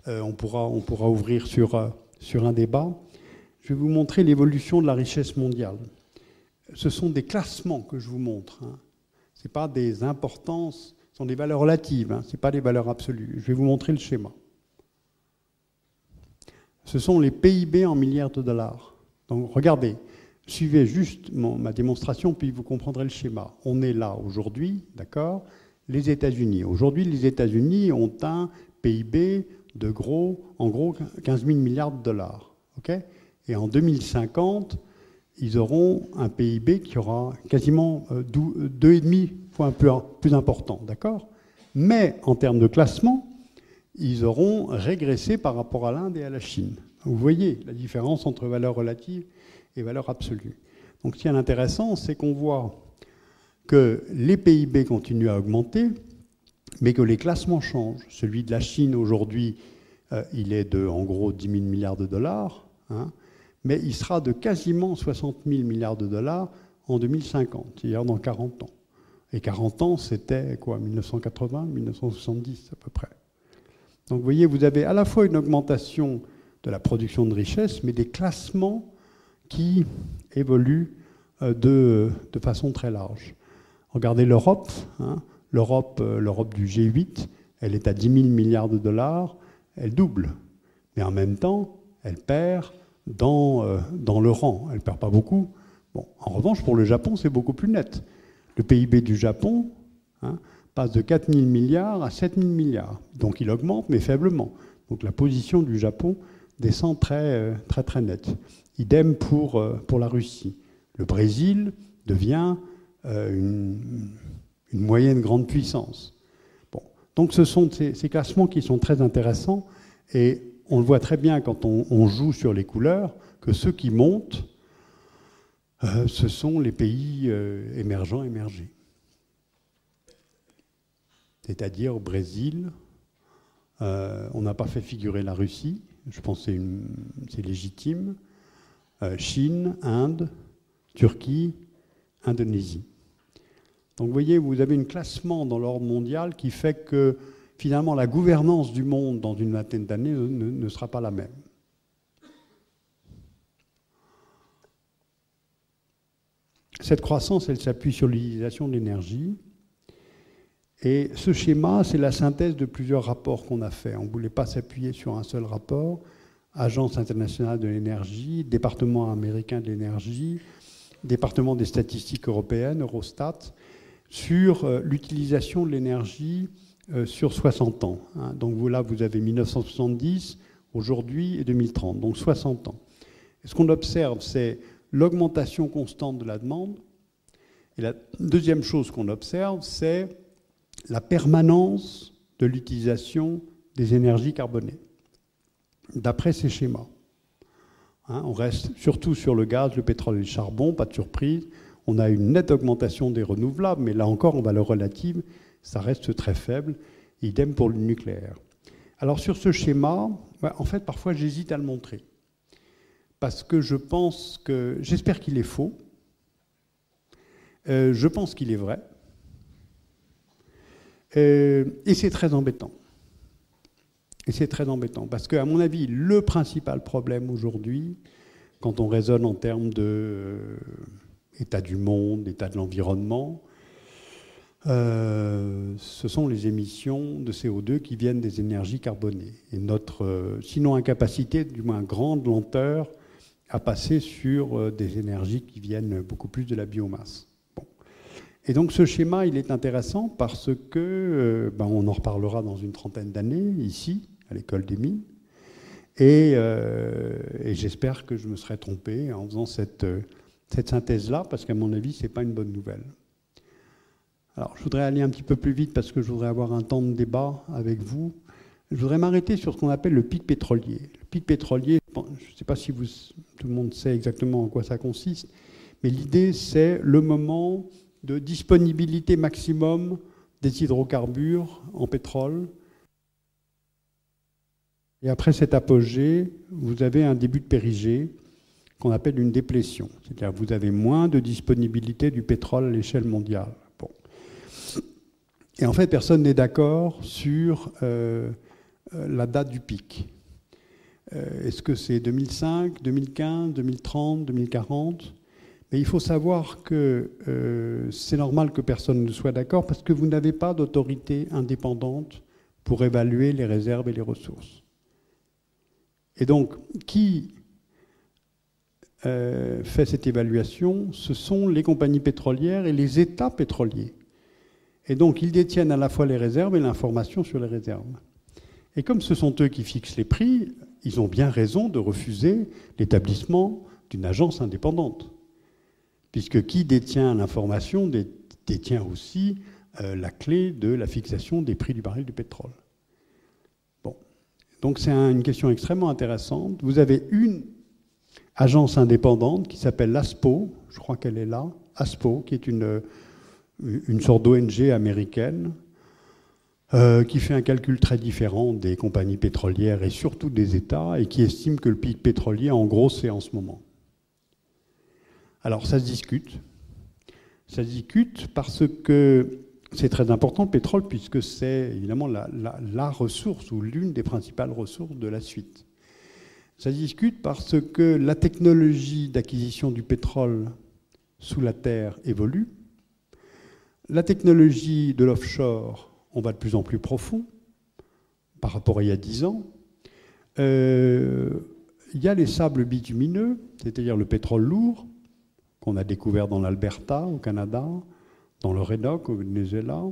A: on pourra ouvrir sur un débat. Je vais vous montrer l'évolution de la richesse mondiale. Ce sont des classements que je vous montre. Hein. Ce n'est pas des importances, ce sont des valeurs relatives, hein. Ce n'est pas des valeurs absolues. Je vais vous montrer le schéma. Ce sont les PIB en milliards de dollars. Donc regardez, suivez juste ma démonstration, puis vous comprendrez le schéma. On est là aujourd'hui, d'accord? Les États-Unis. Aujourd'hui, les États-Unis ont un PIB de en gros 15 000 milliards de dollars. Okay, et en 2050, ils auront un PIB qui aura quasiment 2,5 fois un peu plus important, d'accord? Mais en termes de classement, ils auront régressé par rapport à l'Inde et à la Chine. Vous voyez la différence entre valeur relative et valeur absolue. Donc ce qui est intéressant, c'est qu'on voit que les PIB continuent à augmenter, mais que les classements changent. Celui de la Chine aujourd'hui, il est de en gros 10 000 milliards de dollars, hein, mais il sera de quasiment 60 000 milliards de dollars en 2050, c'est-à-dire dans 40 ans. Et 40 ans, c'était quoi, 1980, 1970 à peu près. Donc vous voyez, vous avez à la fois une augmentation de la production de richesse, mais des classements qui évoluent de façon très large. Regardez l'Europe, hein. L'Europe du G8, elle est à 10 000 milliards de dollars, elle double. Mais en même temps, elle perd dans le rang. Elle ne perd pas beaucoup. Bon, en revanche, pour le Japon, c'est beaucoup plus net. Le PIB du Japon, hein, passe de 4 000 milliards à 7 000 milliards. Donc il augmente, mais faiblement. Donc la position du Japon descend très, très, très net. Idem pour la Russie. Le Brésil devient une moyenne grande puissance. Bon. Donc ce sont ces classements qui sont très intéressants et on le voit très bien quand on joue sur les couleurs que ceux qui montent, ce sont les pays émergents, émergés. C'est-à-dire au Brésil, on n'a pas fait figurer la Russie, je pense que c'est légitime, Chine, Inde, Turquie, Indonésie. Donc vous voyez, vous avez un classement dans l'ordre mondial qui fait que finalement la gouvernance du monde dans une vingtaine d'années ne sera pas la même. Cette croissance, elle s'appuie sur l'utilisation de l'énergie. Et ce schéma, c'est la synthèse de plusieurs rapports qu'on a faits. On ne voulait pas s'appuyer sur un seul rapport. Agence internationale de l'énergie, département américain de l'énergie, département des statistiques européennes, Eurostat, sur l'utilisation de l'énergie sur 60 ans. Hein. Donc vous, là, vous avez 1970, aujourd'hui et 2030, donc 60 ans. Et ce qu'on observe, c'est l'augmentation constante de la demande. Et la deuxième chose qu'on observe, c'est la permanence de l'utilisation des énergies carbonées, d'après ces schémas. Hein, on reste surtout sur le gaz, le pétrole et le charbon, pas de surprise. On a une nette augmentation des renouvelables, mais là encore, en valeur relative, ça reste très faible. Idem pour le nucléaire. Alors sur ce schéma, en fait, parfois j'hésite à le montrer. Parce que je pense que, j'espère qu'il est faux, je pense qu'il est vrai, et c'est très embêtant. Et c'est très embêtant, parce qu'à mon avis, le principal problème aujourd'hui, quand on raisonne en termes d'état du monde, état de l'environnement, ce sont les émissions de CO2 qui viennent des énergies carbonées. Et notre, sinon incapacité, du moins grande lenteur, à passer sur des énergies qui viennent beaucoup plus de la biomasse. Bon. Et donc ce schéma, il est intéressant parce que, on en reparlera dans une trentaine d'années, ici, à l'école des mines, et j'espère que je me serai trompé en faisant cette synthèse-là, parce qu'à mon avis, ce n'est pas une bonne nouvelle. Alors, je voudrais aller un petit peu plus vite parce que je voudrais avoir un temps de débat avec vous. Je voudrais m'arrêter sur ce qu'on appelle le pic pétrolier. Le pic pétrolier, je ne sais pas si tout le monde sait exactement en quoi ça consiste, mais l'idée, c'est le moment de disponibilité maximum des hydrocarbures en pétrole. Et après cet apogée, vous avez un début de périgée qu'on appelle une déplétion. C'est-à-dire que vous avez moins de disponibilité du pétrole à l'échelle mondiale. Bon. Et en fait, personne n'est d'accord sur la date du pic. Est-ce que c'est 2005, 2015, 2030, 2040 ? Mais il faut savoir que c'est normal que personne ne soit d'accord parce que vous n'avez pas d'autorité indépendante pour évaluer les réserves et les ressources. Et donc, qui fait cette évaluation ? Ce sont les compagnies pétrolières et les États pétroliers. Et donc, ils détiennent à la fois les réserves et l'information sur les réserves. Et comme ce sont eux qui fixent les prix, ils ont bien raison de refuser l'établissement d'une agence indépendante. Puisque qui détient l'information détient aussi la clé de la fixation des prix du baril du pétrole. Bon. Donc c'est une question extrêmement intéressante. Vous avez une agence indépendante qui s'appelle l'ASPO, je crois qu'elle est là, ASPO, qui est une sorte d'ONG américaine, qui fait un calcul très différent des compagnies pétrolières et surtout des États, et qui estime que le pic pétrolier, en gros, c'est en ce moment. Alors, ça se discute. Ça se discute parce que c'est très important, le pétrole, puisque c'est évidemment la ressource, ou l'une des principales ressources de la suite. Ça se discute parce que la technologie d'acquisition du pétrole sous la terre évolue. La technologie de l'offshore, on va de plus en plus profond par rapport à il y a 10 ans. Il y a les sables bitumineux, c'est-à-dire le pétrole lourd, qu'on a découvert dans l'Alberta, au Canada, dans le Rédoc, au Venezuela.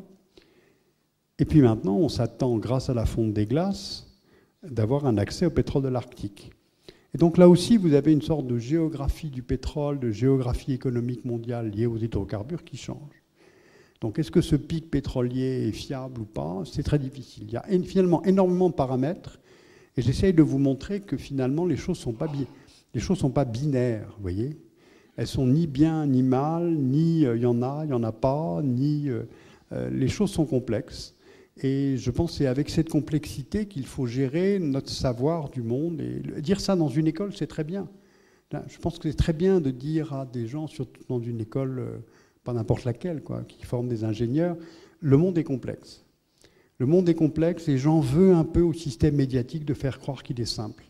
A: Et puis maintenant, on s'attend, grâce à la fonte des glaces, d'avoir un accès au pétrole de l'Arctique. Et donc là aussi, vous avez une sorte de géographie du pétrole, de géographie économique mondiale liée aux hydrocarbures qui change. Donc est-ce que ce pic pétrolier est fiable ou pas ? C'est très difficile. Il y a finalement énormément de paramètres, et j'essaye de vous montrer que finalement les choses ne sont pas binaires, vous voyez ? Elles sont ni bien ni mal, ni il y en a pas, ni les choses sont complexes. Et je pense que c'est avec cette complexité qu'il faut gérer notre savoir du monde. Et dire ça dans une école, c'est très bien. Je pense que c'est très bien de dire à des gens, surtout dans une école, pas n'importe laquelle, qui forment des ingénieurs, le monde est complexe. Le monde est complexe et j'en veux un peu au système médiatique de faire croire qu'il est simple.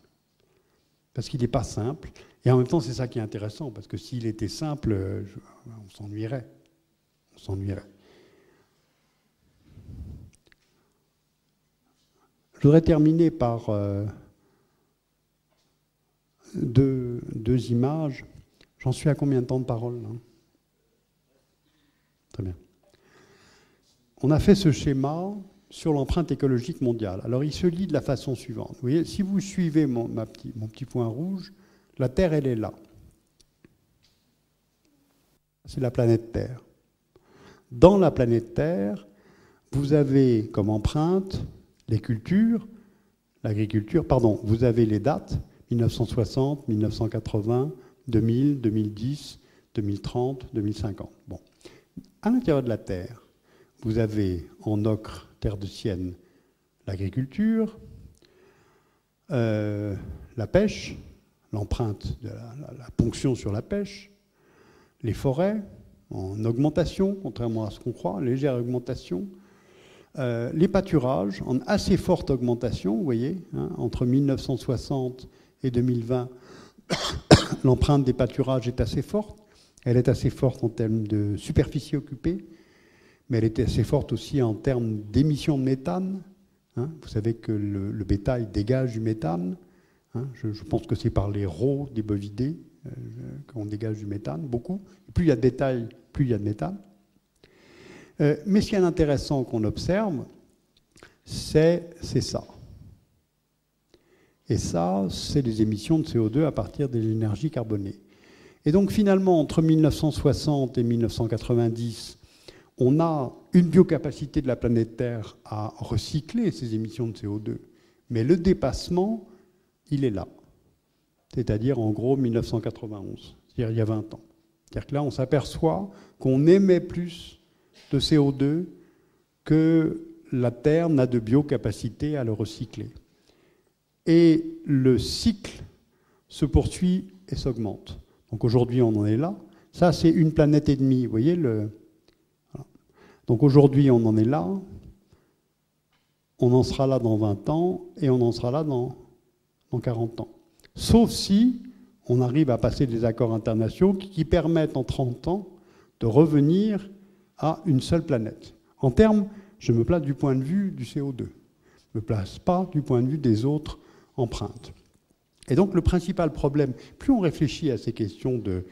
A: Parce qu'il n'est pas simple. Et en même temps, c'est ça qui est intéressant, parce que s'il était simple, on s'ennuierait. On s'ennuierait. Je voudrais terminer par deux images. Je J'en suis à combien de temps de parole là? Très bien. On a fait ce schéma sur l'empreinte écologique mondiale. Alors il se lit de la façon suivante. Vous voyez, si vous suivez mon petit point rouge, la Terre, elle est là. C'est la planète Terre. Dans la planète Terre, vous avez comme empreinte les cultures, l'agriculture, pardon, vous avez les dates, 1960, 1980, 2000, 2010, 2030, 2050. Bon. À l'intérieur de la Terre, vous avez en ocre, terre de sienne, l'agriculture, la pêche, l'empreinte de la ponction sur la pêche, les forêts en augmentation, contrairement à ce qu'on croit, légère augmentation, les pâturages en assez forte augmentation, vous voyez, hein, entre 1960 et 2020, l'empreinte des pâturages est assez forte. Elle est assez forte en termes de superficie occupée, mais elle est assez forte aussi en termes d'émissions de méthane. Hein. Vous savez que le bétail dégage du méthane. Hein. Je pense que c'est par les rots des bovidés qu'on dégage du méthane, beaucoup. Et plus il y a de bétail, plus il y a de méthane. Mais ce qui est intéressant qu'on observe, c'est ça. Et ça, c'est les émissions de CO2 à partir de l'énergie carbonée. Et donc finalement, entre 1960 et 1990, on a une biocapacité de la planète Terre à recycler ces émissions de CO2. Mais le dépassement, il est là. C'est-à-dire en gros 1991, c'est-à-dire il y a 20 ans. C'est-à-dire que là, on s'aperçoit qu'on émet plus de CO2 que la Terre n'a de biocapacité à le recycler. Et le cycle se poursuit et s'augmente. Donc aujourd'hui, on en est là. Ça, c'est une planète et demie. Vous voyez le... Voilà. Donc aujourd'hui, on en est là. On en sera là dans 20 ans et on en sera là dans 40 ans. Sauf si on arrive à passer des accords internationaux qui permettent en 30 ans de revenir à une seule planète. En termes, je me place du point de vue du CO2. Je ne me place pas du point de vue des autres empreintes. Et donc le principal problème, plus on réfléchit à ces questions de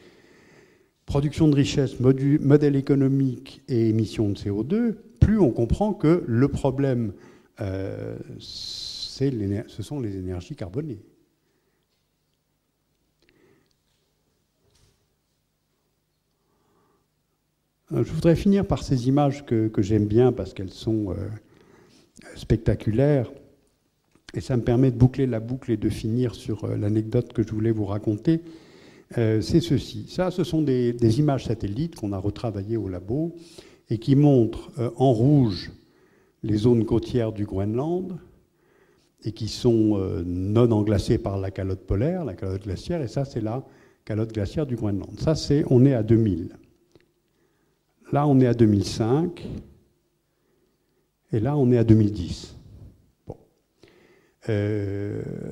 A: production de richesse, modèle économique et émissions de CO2, plus on comprend que le problème, ce sont les énergies carbonées. Je voudrais finir par ces images que j'aime bien parce qu'elles sont spectaculaires. Et ça me permet de boucler la boucle et de finir sur l'anecdote que je voulais vous raconter. C'est ceci. Ça, ce sont des images satellites qu'on a retravaillées au labo et qui montrent en rouge les zones côtières du Groenland et qui sont non englacées par la calotte polaire, la calotte glaciaire, et ça, c'est la calotte glaciaire du Groenland. Ça, on est à 2000. Là, on est à 2005. Et là, on est à 2010.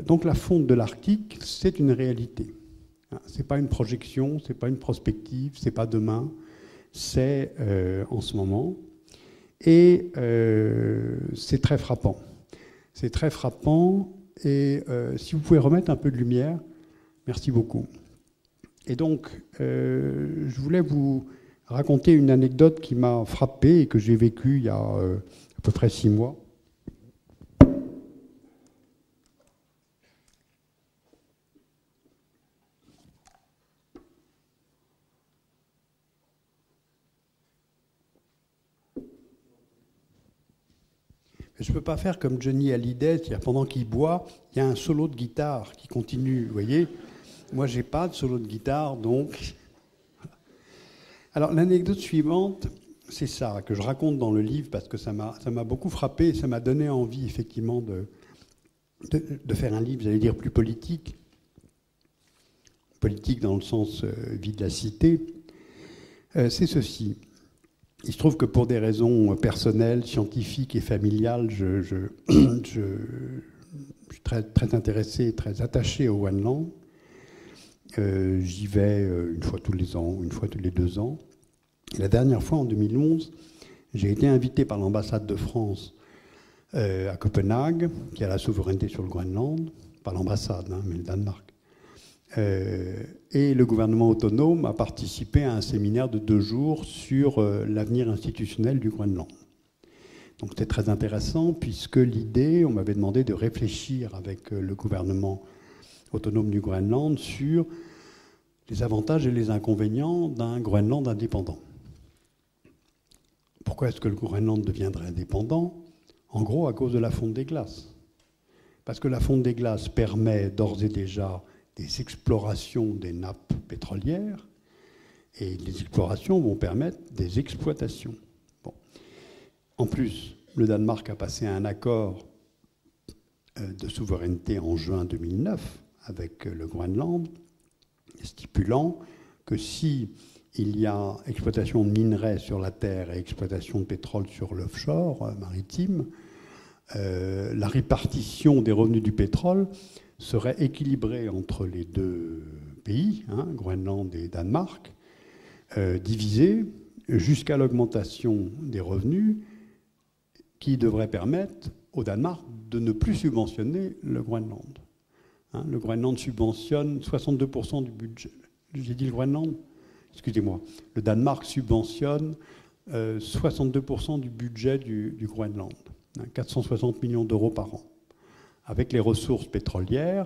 A: Donc la fonte de l'Arctique, c'est une réalité. Ce n'est pas une projection, ce n'est pas une prospective, ce n'est pas demain, c'est en ce moment. Et c'est très frappant. C'est très frappant. Et si vous pouvez remettre un peu de lumière, merci beaucoup. Et donc, je voulais vous raconter une anecdote qui m'a frappé et que j'ai vécue il y a à peu près 6 mois. Je ne peux pas faire comme Johnny Hallyday, c'est-à-dire pendant qu'il boit, il y a un solo de guitare qui continue, vous voyez. Moi, je n'ai pas de solo de guitare, donc... Alors, l'anecdote suivante, c'est ça, que je raconte dans le livre, parce que ça m'a beaucoup frappé, et ça m'a donné envie, effectivement, de faire un livre, j'allais dire, plus politique. Politique dans le sens vie de la cité. C'est ceci. Il se trouve que pour des raisons personnelles, scientifiques et familiales, je suis très, très intéressé, très attaché au Groenland. J'y vais une fois tous les ans, une fois tous les 2 ans. Et la dernière fois, en 2011, j'ai été invité par l'ambassade de France à Copenhague, qui a la souveraineté sur le Groenland, pas l'ambassade, hein, mais le Danemark, Et le gouvernement autonome a participé à un séminaire de 2 jours sur l'avenir institutionnel du Groenland. Donc c'était très intéressant puisque l'idée, on m'avait demandé de réfléchir avec le gouvernement autonome du Groenland sur les avantages et les inconvénients d'un Groenland indépendant. Pourquoi est-ce que le Groenland deviendrait indépendant? En gros, à cause de la fonte des glaces. Parce que la fonte des glaces permet d'ores et déjà des explorations des nappes pétrolières, et les explorations vont permettre des exploitations. Bon. En plus, le Danemark a passé un accord de souveraineté en juin 2009 avec le Groenland, stipulant que si il y a exploitation de minerais sur la terre et exploitation de pétrole sur l'offshore maritime, la répartition des revenus du pétrole serait équilibrée entre les 2 pays, Groenland et Danemark, divisée jusqu'à l'augmentation des revenus qui devrait permettre au Danemark de ne plus subventionner le Groenland. Le Groenland subventionne 62% du budget. J'ai dit le Groenland? Excusez-moi. Le Danemark subventionne 62% du budget du Groenland, 460 millions d'euros par an. Avec les ressources pétrolières,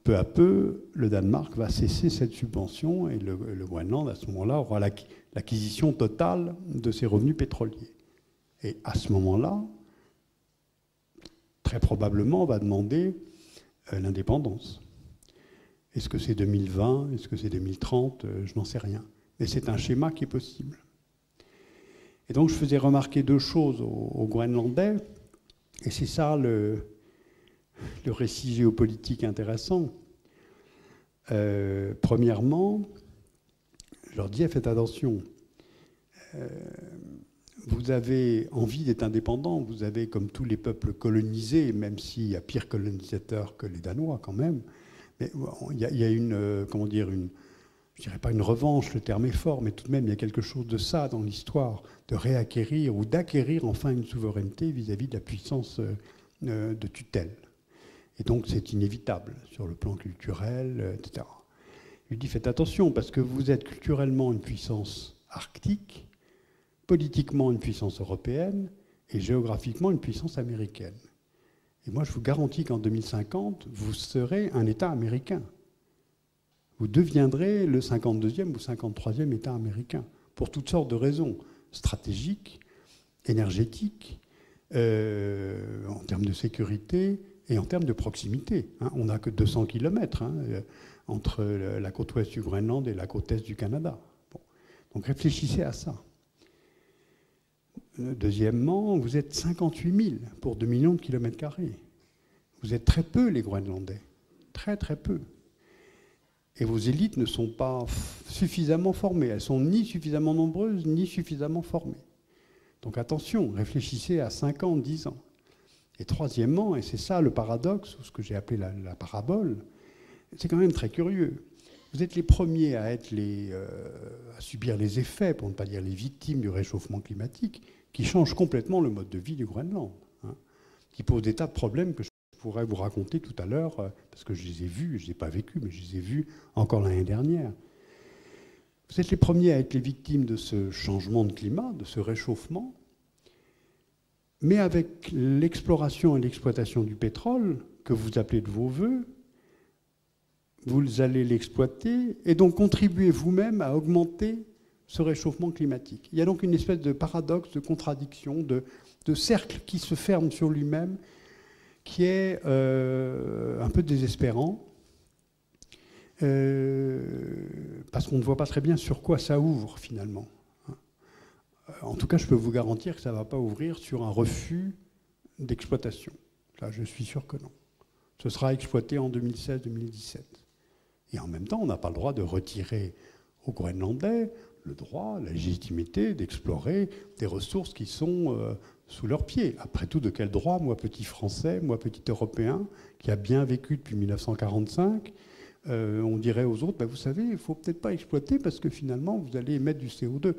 A: peu à peu, le Danemark va cesser cette subvention et le Groenland, à ce moment-là, aura l'acquisition totale de ses revenus pétroliers. Et à ce moment-là, très probablement, on va demander l'indépendance. Est-ce que c'est 2020? Est-ce que c'est 2030? Je n'en sais rien. Mais c'est un schéma qui est possible. Et donc, je faisais remarquer 2 choses aux Groenlandais, et c'est ça le récit géopolitique intéressant. Premièrement, je leur disais, faites attention. Vous avez envie d'être indépendant, vous avez, comme tous les peuples colonisés, même s'il y a pire colonisateur que les Danois quand même, mais il y a une, comment dire, je dirais pas une revanche, le terme est fort, mais tout de même il y a quelque chose de ça dans l'histoire, de réacquérir ou d'acquérir enfin une souveraineté vis-à-vis de la puissance de tutelle. Et donc c'est inévitable sur le plan culturel, etc. Je lui dis faites attention parce que vous êtes culturellement une puissance arctique, politiquement une puissance européenne et géographiquement une puissance américaine. Et moi je vous garantis qu'en 2050, vous serez un État américain. Vous deviendrez le 52e ou 53e État américain pour toutes sortes de raisons stratégiques, énergétiques, en termes de sécurité et en termes de proximité. On n'a que 200 km entre la côte ouest du Groenland et la côte est du Canada. Bon. Donc réfléchissez à ça. Deuxièmement, vous êtes 58 000 pour 2 millions de kilomètres carrés. Vous êtes très peu, les Groenlandais. Très, très peu. Et vos élites ne sont pas suffisamment formées. Elles sont ni suffisamment nombreuses, ni suffisamment formées. Donc attention, réfléchissez à 5 ans, 10 ans. Et troisièmement, et c'est ça le paradoxe, ou ce que j'ai appelé la parabole, c'est quand même très curieux. Vous êtes les premiers à subir les effets, pour ne pas dire les victimes du réchauffement climatique, qui change complètement le mode de vie du Groenland, qui pose des tas de problèmes que je pourrais vous raconter tout à l'heure, parce que je les ai vus, je ne les ai pas vécus, mais je les ai vus encore l'année dernière. Vous êtes les premiers à être les victimes de ce changement de climat, de ce réchauffement, mais avec l'exploration et l'exploitation du pétrole, que vous appelez de vos voeux, vous allez l'exploiter et donc contribuer vous-même à augmenter ce réchauffement climatique. Il y a donc une espèce de paradoxe, de contradiction, de cercle qui se ferme sur lui-même, qui est un peu désespérant, parce qu'on ne voit pas très bien sur quoi ça ouvre finalement. En tout cas, je peux vous garantir que ça ne va pas ouvrir sur un refus d'exploitation. Là, je suis sûr que non. Ce sera exploité en 2016-2017. Et en même temps, on n'a pas le droit de retirer aux Groenlandais le droit, la légitimité d'explorer des ressources qui sont sous leurs pieds. Après tout, de quel droit, moi, petit Français, moi, petit Européen, qui a bien vécu depuis 1945, on dirait aux autres, vous savez, il ne faut peut-être pas exploiter parce que finalement, vous allez émettre du CO2.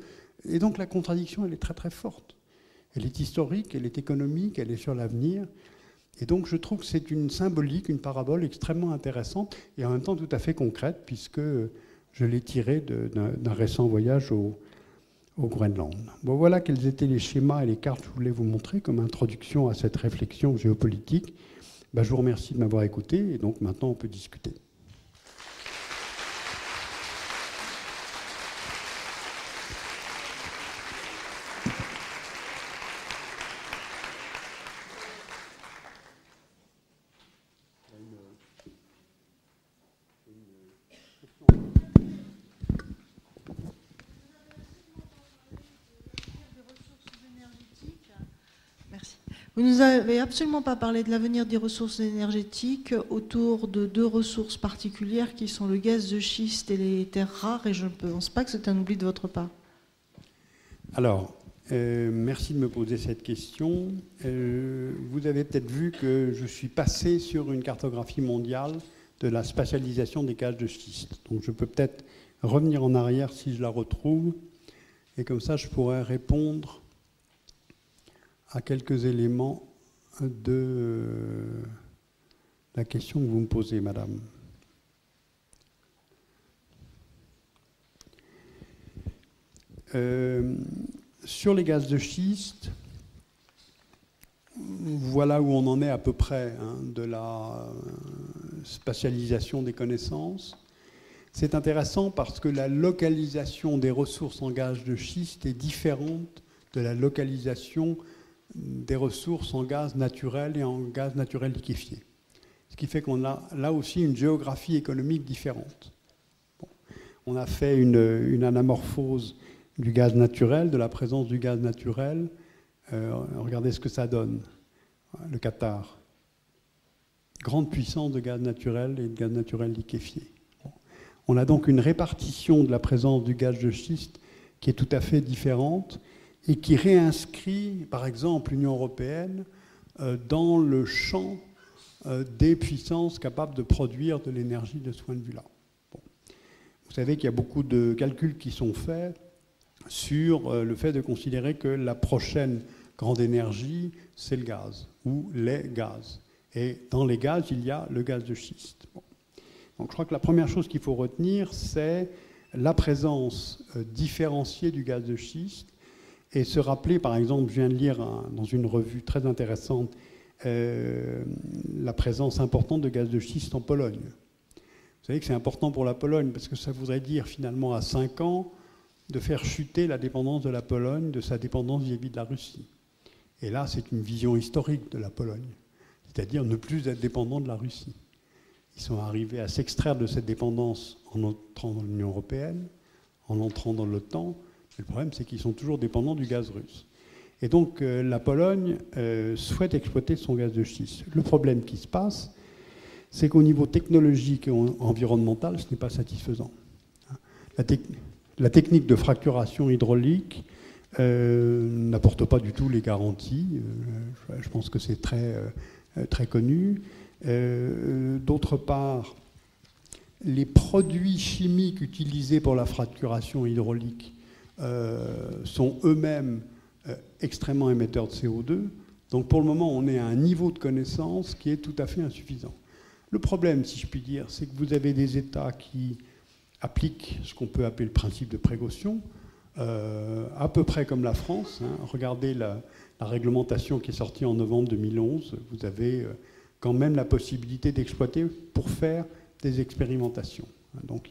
A: Et donc la contradiction, elle est très très forte. Elle est historique, elle est économique, elle est sur l'avenir. Et donc je trouve que c'est une symbolique, une parabole extrêmement intéressante et en même temps tout à fait concrète, puisque je l'ai tirée d'un récent voyage au Groenland. Bon, voilà quels étaient les schémas et les cartes que je voulais vous montrer comme introduction à cette réflexion géopolitique. Ben, je vous remercie de m'avoir écouté et donc maintenant on peut discuter.
B: Vous ne nous avez absolument pas parlé de l'avenir des ressources énergétiques autour de deux ressources particulières qui sont le gaz de schiste et les terres rares, et je ne pense pas que c'est un oubli de votre part.
A: Alors, merci de me poser cette question. Vous avez peut-être vu que je suis passé sur une cartographie mondiale de la spatialisation des gaz de schiste. Donc je peux peut-être revenir en arrière si je la retrouve, et comme ça je pourrais répondre à quelques éléments de la question que vous me posez, madame. Sur les gaz de schiste, voilà où on en est à peu près de la spatialisation des connaissances. C'est intéressant parce que la localisation des ressources en gaz de schiste est différente de la localisation des ressources en gaz naturel et en gaz naturel liquéfié. Ce qui fait qu'on a là aussi une géographie économique différente. Bon. On a fait une anamorphose du gaz naturel, de la présence du gaz naturel. Regardez ce que ça donne. Le Qatar. Grande puissance de gaz naturel et de gaz naturel liquéfié. Bon. On a donc une répartition de la présence du gaz de schiste qui est tout à fait différente et qui réinscrit, par exemple, l'Union européenne dans le champ des puissances capables de produire de l'énergie de ce point de vue-là. Bon. Vous savez qu'il y a beaucoup de calculs qui sont faits sur le fait de considérer que la prochaine grande énergie, c'est le gaz, ou les gaz. Et dans les gaz, il y a le gaz de schiste. Bon. Donc je crois que la première chose qu'il faut retenir, c'est la présence différenciée du gaz de schiste, et se rappeler, par exemple, je viens de lire dans une revue très intéressante la présence importante de gaz de schiste en Pologne. Vous savez que c'est important pour la Pologne parce que ça voudrait dire finalement à 5 ans de faire chuter la dépendance de la Pologne de sa dépendance vis-à-vis de la Russie. Et là, c'est une vision historique de la Pologne, c'est-à-dire ne plus être dépendant de la Russie. Ils sont arrivés à s'extraire de cette dépendance en entrant dans l'Union européenne, en entrant dans l'OTAN. Le problème, c'est qu'ils sont toujours dépendants du gaz russe. Et donc, la Pologne souhaite exploiter son gaz de schiste. Le problème qui se passe, c'est qu'au niveau technologique et environnemental, ce n'est pas satisfaisant. La technique de fracturation hydraulique n'apporte pas du tout les garanties. Je pense que c'est très connu. D'autre part, les produits chimiques utilisés pour la fracturation hydraulique sont eux-mêmes extrêmement émetteurs de CO2. Donc pour le moment, on est à un niveau de connaissance qui est tout à fait insuffisant. Le problème, si je puis dire, c'est que vous avez des États qui appliquent ce qu'on peut appeler le principe de précaution, à peu près comme la France. Regardez la réglementation qui est sortie en novembre 2011. Vous avez quand même la possibilité d'exploiter pour faire des expérimentations. Donc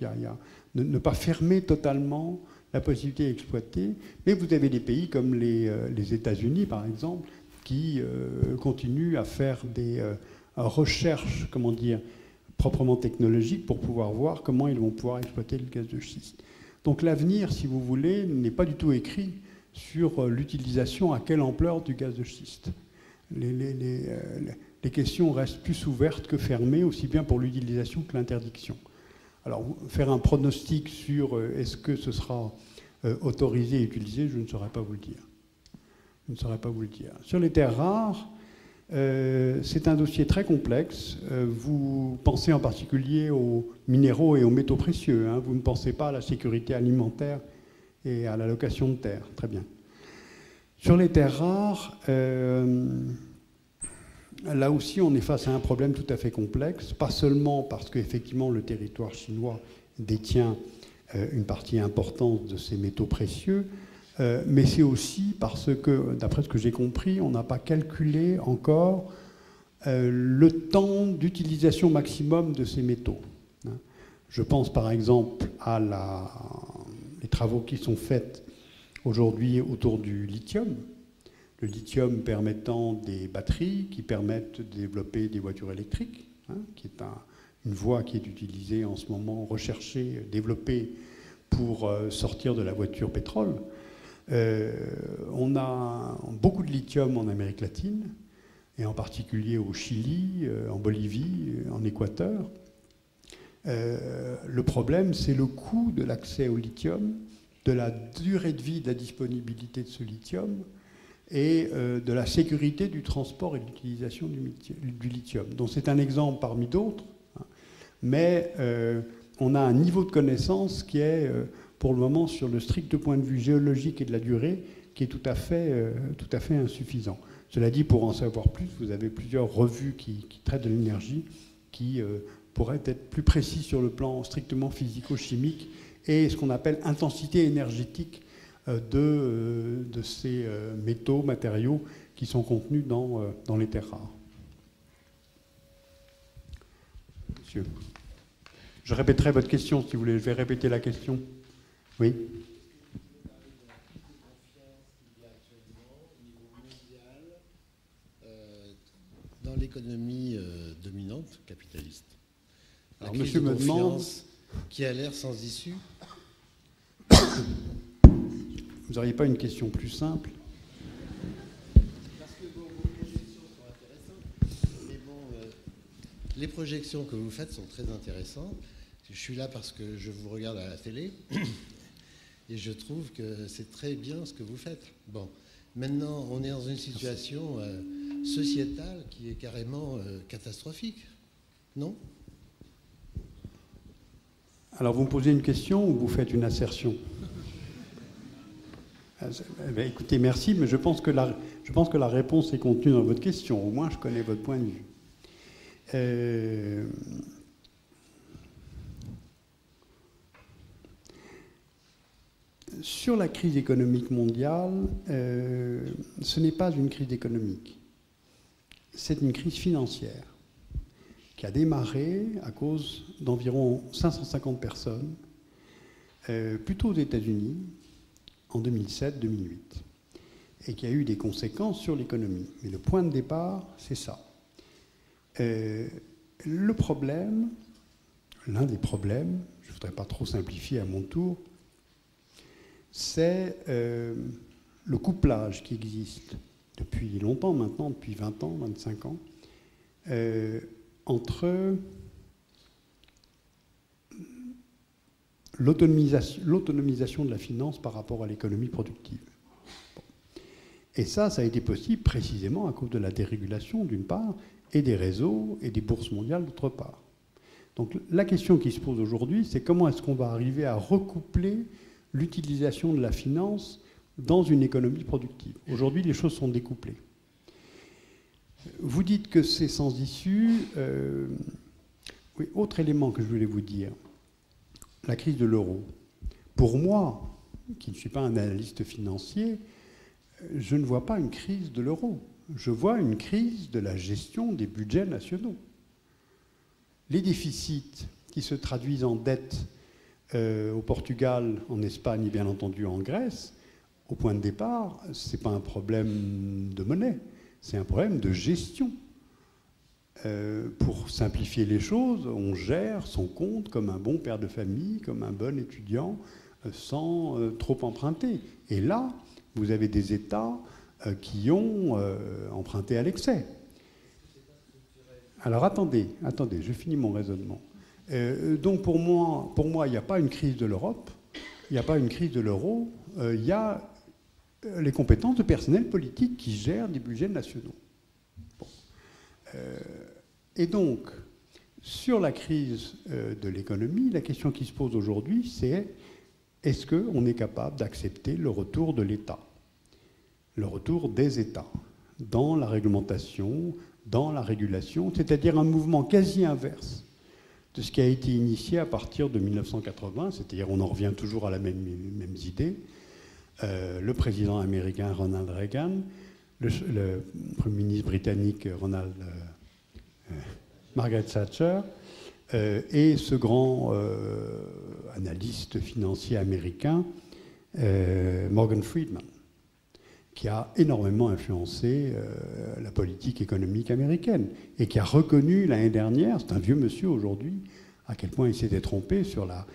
A: ne pas fermer totalement la possibilité d'exploiter, mais vous avez des pays comme les États-Unis, par exemple, qui continuent à faire des recherches, comment dire, proprement technologiques pour pouvoir voir comment ils vont pouvoir exploiter le gaz de schiste. Donc l'avenir, si vous voulez, n'est pas du tout écrit sur l'utilisation à quelle ampleur du gaz de schiste. Les questions restent plus ouvertes que fermées, aussi bien pour l'utilisation que l'interdiction. Alors, faire un pronostic sur est-ce que ce sera autorisé et utilisé, je ne saurais pas vous le dire. Je ne saurais pas vous le dire. Sur les terres rares, c'est un dossier très complexe. Vous pensez en particulier aux minéraux et aux métaux précieux. Vous ne pensez pas à la sécurité alimentaire et à l'allocation de terres. Très bien. Sur les terres rares, là aussi, on est face à un problème tout à fait complexe, pas seulement parce qu'effectivement le territoire chinois détient une partie importante de ces métaux précieux, mais c'est aussi parce que, d'après ce que j'ai compris, on n'a pas calculé encore le temps d'utilisation maximum de ces métaux. Je pense par exemple à les travaux qui sont faits aujourd'hui autour du lithium. Le lithium permettant des batteries qui permettent de développer des voitures électriques, qui est une voie qui est utilisée en ce moment, recherchée, développée pour sortir de la voiture pétrole. On a beaucoup de lithium en Amérique latine, et en particulier au Chili, en Bolivie, en Équateur. Le problème, c'est le coût de l'accès au lithium, de la durée de vie de la disponibilité de ce lithium, et de la sécurité du transport et de l'utilisation du lithium. Donc c'est un exemple parmi d'autres, mais on a un niveau de connaissance qui est, pour le moment, sur le strict point de vue géologique et de la durée, qui est tout à fait insuffisant. Cela dit, pour en savoir plus, vous avez plusieurs revues qui traitent de l'énergie, qui pourraient être plus précis sur le plan strictement physico-chimique et ce qu'on appelle intensité énergétique de ces métaux, matériaux qui sont contenus dans les terres rares. Monsieur. Je répéterai votre question si vous voulez. Je vais répéter la question. Oui.
C: Dans l'économie dominante capitaliste.
A: Alors, monsieur me demande
C: qui a l'air sans issue.
A: Vous n'auriez pas une question plus simple?
C: Parce que vos projections sont intéressantes. Mais bon, les projections que vous faites sont très intéressantes. Je suis là parce que je vous regarde à la télé et je trouve que c'est très bien ce que vous faites. Bon, maintenant, on est dans une situation sociétale qui est carrément catastrophique, non?
A: Alors, vous me posez une question ou vous faites une assertion? Écoutez, merci, mais je pense que la réponse est contenue dans votre question. Au moins, je connais votre point de vue. Sur la crise économique mondiale, ce n'est pas une crise économique. C'est une crise financière qui a démarré à cause d'environ 550 personnes, plutôt aux États-Unis, en 2007-2008, et qui a eu des conséquences sur l'économie. Mais le point de départ, c'est ça. Le problème, l'un des problèmes, je ne voudrais pas trop simplifier à mon tour, c'est le couplage qui existe depuis longtemps maintenant, depuis 20 ans, 25 ans, entre l'autonomisation de la finance par rapport à l'économie productive. Et ça a été possible précisément à cause de la dérégulation d'une part, et des réseaux et des bourses mondiales d'autre part. Donc la question qui se pose aujourd'hui, c'est comment est-ce qu'on va arriver à recoupler l'utilisation de la finance dans une économie productive. Aujourd'hui, les choses sont découplées. Vous dites que c'est sans issue. Oui, autre élément que je voulais vous dire, la crise de l'euro. Pour moi, qui ne suis pas un analyste financier, je ne vois pas une crise de l'euro. Je vois une crise de la gestion des budgets nationaux. Les déficits qui se traduisent en dette au Portugal, en Espagne et bien entendu en Grèce, au point de départ, ce n'est pas un problème de monnaie, c'est un problème de gestion. Pour simplifier les choses, on gère son compte comme un bon père de famille, comme un bon étudiant, sans trop emprunter. Et là, vous avez des États qui ont emprunté à l'excès. Alors attendez, je finis mon raisonnement. Donc pour moi, il n'y a pas une crise de l'Europe, il n'y a pas une crise de l'euro, il y a les compétences de personnel politique qui gèrent des budgets nationaux. Bon. Et donc, sur la crise de l'économie, la question qui se pose aujourd'hui, c'est est-ce qu'on est capable d'accepter le retour de l'État, le retour des États dans la réglementation dans la régulation, c'est-à-dire un mouvement quasi inverse de ce qui a été initié à partir de 1980, c'est-à-dire on en revient toujours à la mêmes idées. Le président américain Ronald Reagan, le Premier ministre britannique Margaret Thatcher, et ce grand analyste financier américain, Morgan Friedman, qui a énormément influencé la politique économique américaine et qui a reconnu l'année dernière, c'est un vieux monsieur aujourd'hui, à quel point il s'était trompé sur la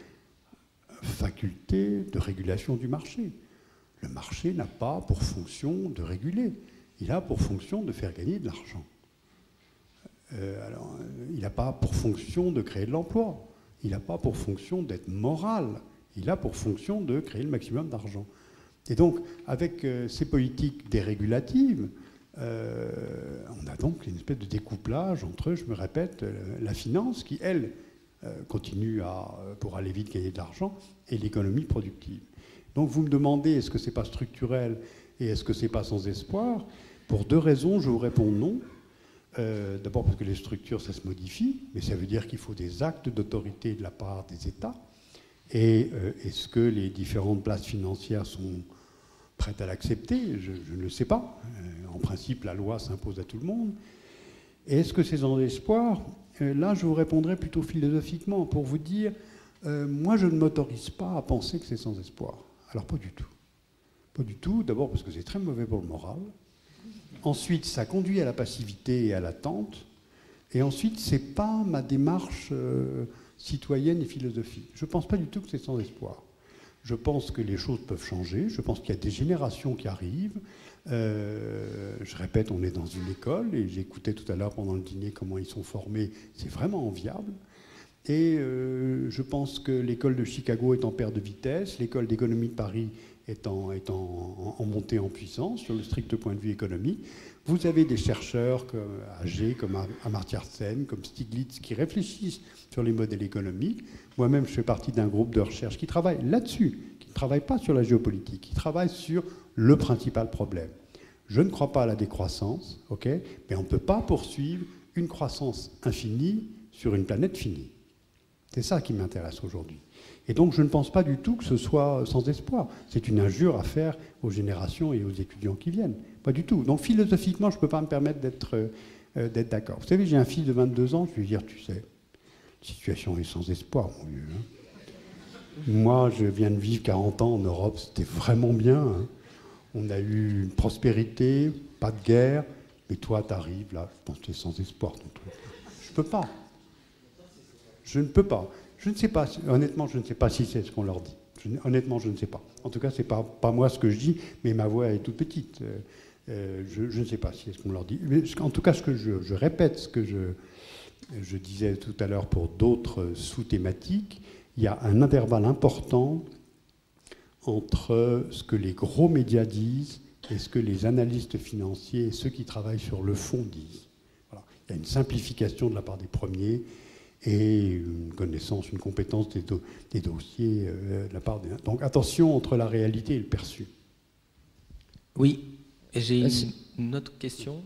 A: faculté de régulation du marché. Le marché n'a pas pour fonction de réguler, il a pour fonction de faire gagner de l'argent. Il n'a pas pour fonction de créer de l'emploi, il n'a pas pour fonction d'être moral, il a pour fonction de créer le maximum d'argent. Et donc, avec ces politiques dérégulatives, on a donc une espèce de découplage entre, je me répète, la finance qui, elle, continue pour aller vite gagner de l'argent, et l'économie productive. Donc vous me demandez, est-ce que ce n'est pas structurel et est-ce que ce n'est pas sans espoir? Pour deux raisons, je vous réponds non. D'abord parce que les structures, ça se modifie, mais ça veut dire qu'il faut des actes d'autorité de la part des États. Et est-ce que les différentes places financières sont prêtes à l'accepter? Je ne le sais pas. En principe, la loi s'impose à tout le monde. Et est-ce que c'est sans espoir? Là, je vous répondrai plutôt philosophiquement pour vous dire, moi, je ne m'autorise pas à penser que c'est sans espoir. Alors, pas du tout. Pas du tout. D'abord parce que c'est très mauvais pour le moral. Ensuite, ça conduit à la passivité et à l'attente. Et ensuite, ce n'est pas ma démarche citoyenne et philosophique. Je ne pense pas du tout que c'est sans espoir. Je pense que les choses peuvent changer. Je pense qu'il y a des générations qui arrivent. Je répète, on est dans une école, et j'écoutais tout à l'heure pendant le dîner comment ils sont formés. C'est vraiment enviable. Et je pense que l'école de Chicago est en perte de vitesse, l'école d'économie de Paris est en montée en puissance sur le strict point de vue économique. Vous avez des chercheurs âgés comme Amartya Sen, comme Stiglitz, qui réfléchissent sur les modèles économiques. Moi-même, je fais partie d'un groupe de recherche qui travaille là-dessus, qui ne travaille pas sur la géopolitique, qui travaille sur le principal problème. Je ne crois pas à la décroissance, okay, mais on ne peut pas poursuivre une croissance infinie sur une planète finie. C'est ça qui m'intéresse aujourd'hui. Et donc je ne pense pas du tout que ce soit sans espoir. C'est une injure à faire aux générations et aux étudiants qui viennent. Pas du tout. Donc philosophiquement, je ne peux pas me permettre d'être d'accord. Vous savez, j'ai un fils de 22 ans, je lui dis, tu sais, la situation est sans espoir, mon vieux. Hein. Moi, je viens de vivre 40 ans en Europe, c'était vraiment bien. Hein. On a eu une prospérité, pas de guerre, mais toi, tu arrives là, je pense que c'est sans espoir ton truc. Je ne peux pas. Je ne peux pas. Je ne sais pas, honnêtement, je ne sais pas si c'est ce qu'on leur dit. Honnêtement, je ne sais pas. En tout cas, ce n'est pas moi ce que je dis, mais ma voix est toute petite. Je ne sais pas si c'est ce qu'on leur dit. Mais en tout cas, ce que je répète, ce que je disais tout à l'heure pour d'autres sous-thématiques, il y a un intervalle important entre ce que les gros médias disent et ce que les analystes financiers et ceux qui travaillent sur le fond disent. Voilà. Il y a une simplification de la part des premiers et une connaissance, une compétence des dossiers de la part des... Donc attention entre la réalité et le perçu.
D: Oui, j'ai une autre question.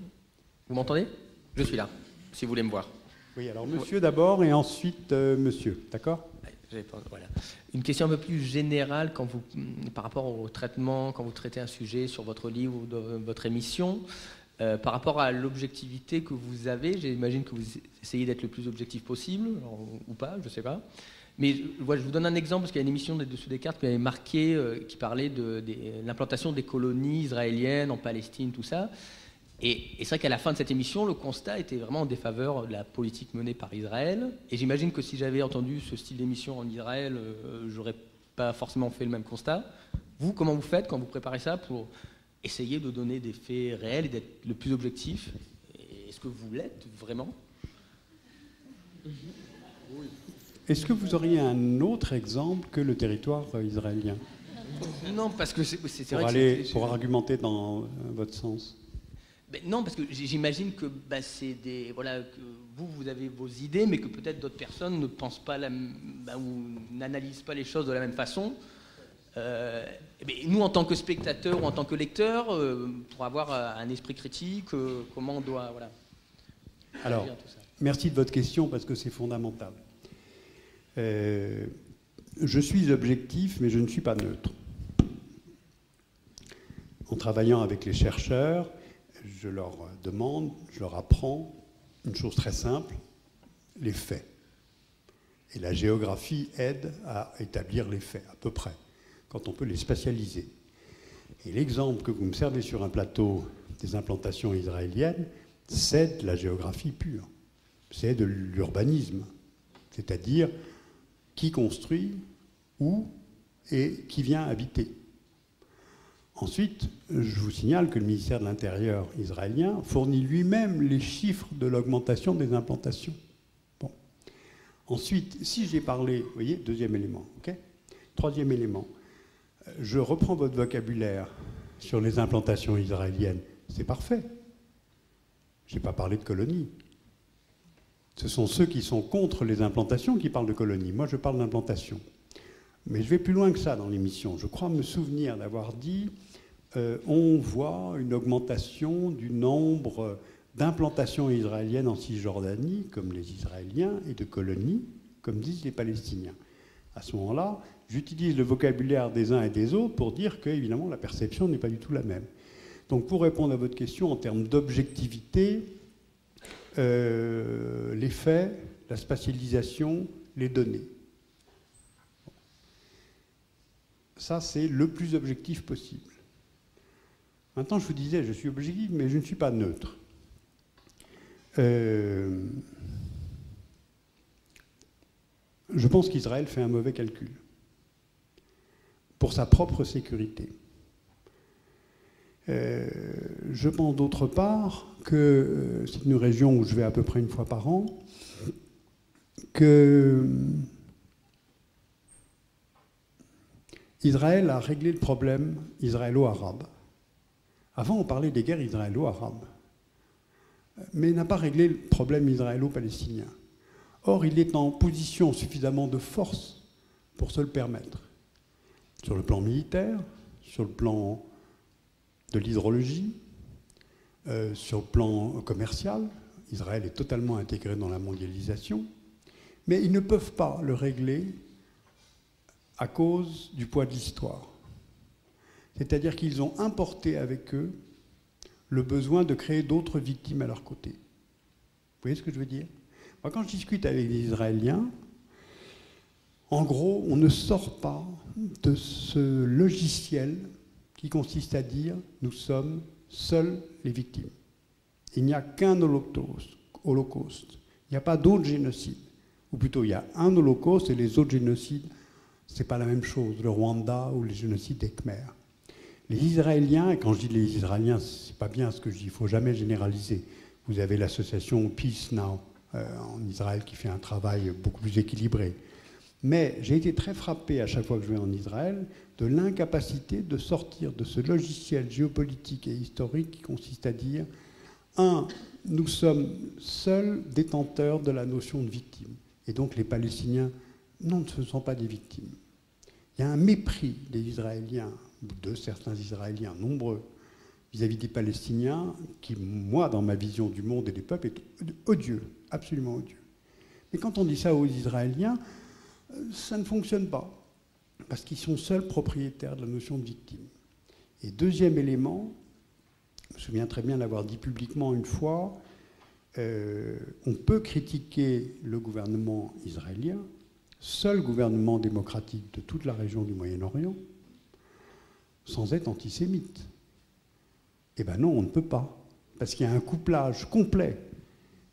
D: Vous m'entendez? Je suis là, si vous voulez me voir.
A: Oui, alors monsieur d'abord et ensuite monsieur, d'accord?
D: Voilà. Une question un peu plus générale par rapport au traitement, quand vous traitez un sujet sur votre livre ou votre émission. Par rapport à l'objectivité que vous avez, j'imagine que vous essayez d'être le plus objectif possible, ou pas, je ne sais pas. Mais voilà, je vous donne un exemple, parce qu'il y a une émission des Dessous des cartes qui avait marqué, qui parlait de l'implantation des colonies israéliennes en Palestine, tout ça. Et c'est vrai qu'à la fin de cette émission, le constat était vraiment en défaveur de la politique menée par Israël. Et j'imagine que si j'avais entendu ce style d'émission en Israël, je n'aurais pas forcément fait le même constat. Vous, comment vous faites quand vous préparez ça pour essayer de donner des faits réels et d'être le plus objectif? Est-ce que vous l'êtes vraiment?
A: Est-ce que vous auriez un autre exemple que le territoire israélien?
D: Non, parce que c'est
A: vrai pour argumenter dans votre sens.
D: Ben non, parce que j'imagine que c'est que vous avez vos idées, mais que peut-être d'autres personnes ne pensent pas ou n'analysent pas les choses de la même façon. Nous, en tant que spectateurs ou en tant que lecteurs, pour avoir un esprit critique, comment on doit... Voilà.
A: Alors, merci de votre question parce que c'est fondamental. Je suis objectif, mais je ne suis pas neutre. En travaillant avec les chercheurs, je leur demande, je leur apprends une chose très simple, les faits. Et la géographie aide à établir les faits, à peu près, quand on peut les spatialiser. Et l'exemple que vous me servez sur un plateau des implantations israéliennes, c'est de la géographie pure. C'est de l'urbanisme. C'est-à-dire qui construit, où et qui vient habiter. Ensuite, je vous signale que le ministère de l'Intérieur israélien fournit lui-même les chiffres de l'augmentation des implantations. Bon. Ensuite, si j'ai parlé, vous voyez, deuxième élément, ok ? Troisième élément, je reprends votre vocabulaire sur les implantations israéliennes, c'est parfait. Je n'ai pas parlé de colonies. Ce sont ceux qui sont contre les implantations qui parlent de colonies. Moi, je parle d'implantation. Mais je vais plus loin que ça dans l'émission. Je crois me souvenir d'avoir dit on voit une augmentation du nombre d'implantations israéliennes en Cisjordanie, comme les Israéliens, et de colonies, comme disent les Palestiniens. À ce moment-là, j'utilise le vocabulaire des uns et des autres pour dire que, évidemment, la perception n'est pas du tout la même. Donc, pour répondre à votre question, en termes d'objectivité, les faits, la spatialisation, les données. Ça, c'est le plus objectif possible. Maintenant, je vous disais, je suis objectif, mais je ne suis pas neutre. Je pense qu'Israël fait un mauvais calcul pour sa propre sécurité. Je pense d'autre part que c'est une région où je vais à peu près une fois par an, que Israël a réglé le problème israélo-arabe. Avant, on parlait des guerres israélo-arabes, mais n'a pas réglé le problème israélo-palestinien. Or, il est en position suffisamment de force pour se le permettre. Sur le plan militaire, sur le plan de l'hydrologie, sur le plan commercial, Israël est totalement intégré dans la mondialisation, mais ils ne peuvent pas le régler à cause du poids de l'histoire. C'est-à-dire qu'ils ont importé avec eux le besoin de créer d'autres victimes à leur côté. Vous voyez ce que je veux dire ? Moi, quand je discute avec des Israéliens, en gros, on ne sort pas de ce logiciel qui consiste à dire « nous sommes seuls les victimes ». Il n'y a qu'un holocauste. Il n'y a pas d'autres génocides. Ou plutôt, il y a un holocauste et les autres génocides, ce n'est pas la même chose. Le Rwanda ou les génocides des Khmers. Les Israéliens, et quand je dis les Israéliens, ce n'est pas bien ce que je dis, il ne faut jamais généraliser. Vous avez l'association Peace Now en Israël qui fait un travail beaucoup plus équilibré. Mais j'ai été très frappé à chaque fois que je vais en Israël de l'incapacité de sortir de ce logiciel géopolitique et historique qui consiste à dire nous sommes seuls détenteurs de la notion de victime. Et donc les Palestiniens, non, ce ne sont pas des victimes. Il y a un mépris des Israéliens, de certains Israéliens nombreux, vis-à-vis des Palestiniens, qui, moi, dans ma vision du monde et des peuples, est odieux, absolument odieux. Mais quand on dit ça aux Israéliens, ça ne fonctionne pas, parce qu'ils sont seuls propriétaires de la notion de victime. Et deuxième élément, je me souviens très bien l'avoir dit publiquement une fois, on peut critiquer le gouvernement israélien, seul gouvernement démocratique de toute la région du Moyen-Orient, sans être antisémite. Eh bien non, on ne peut pas, parce qu'il y a un couplage complet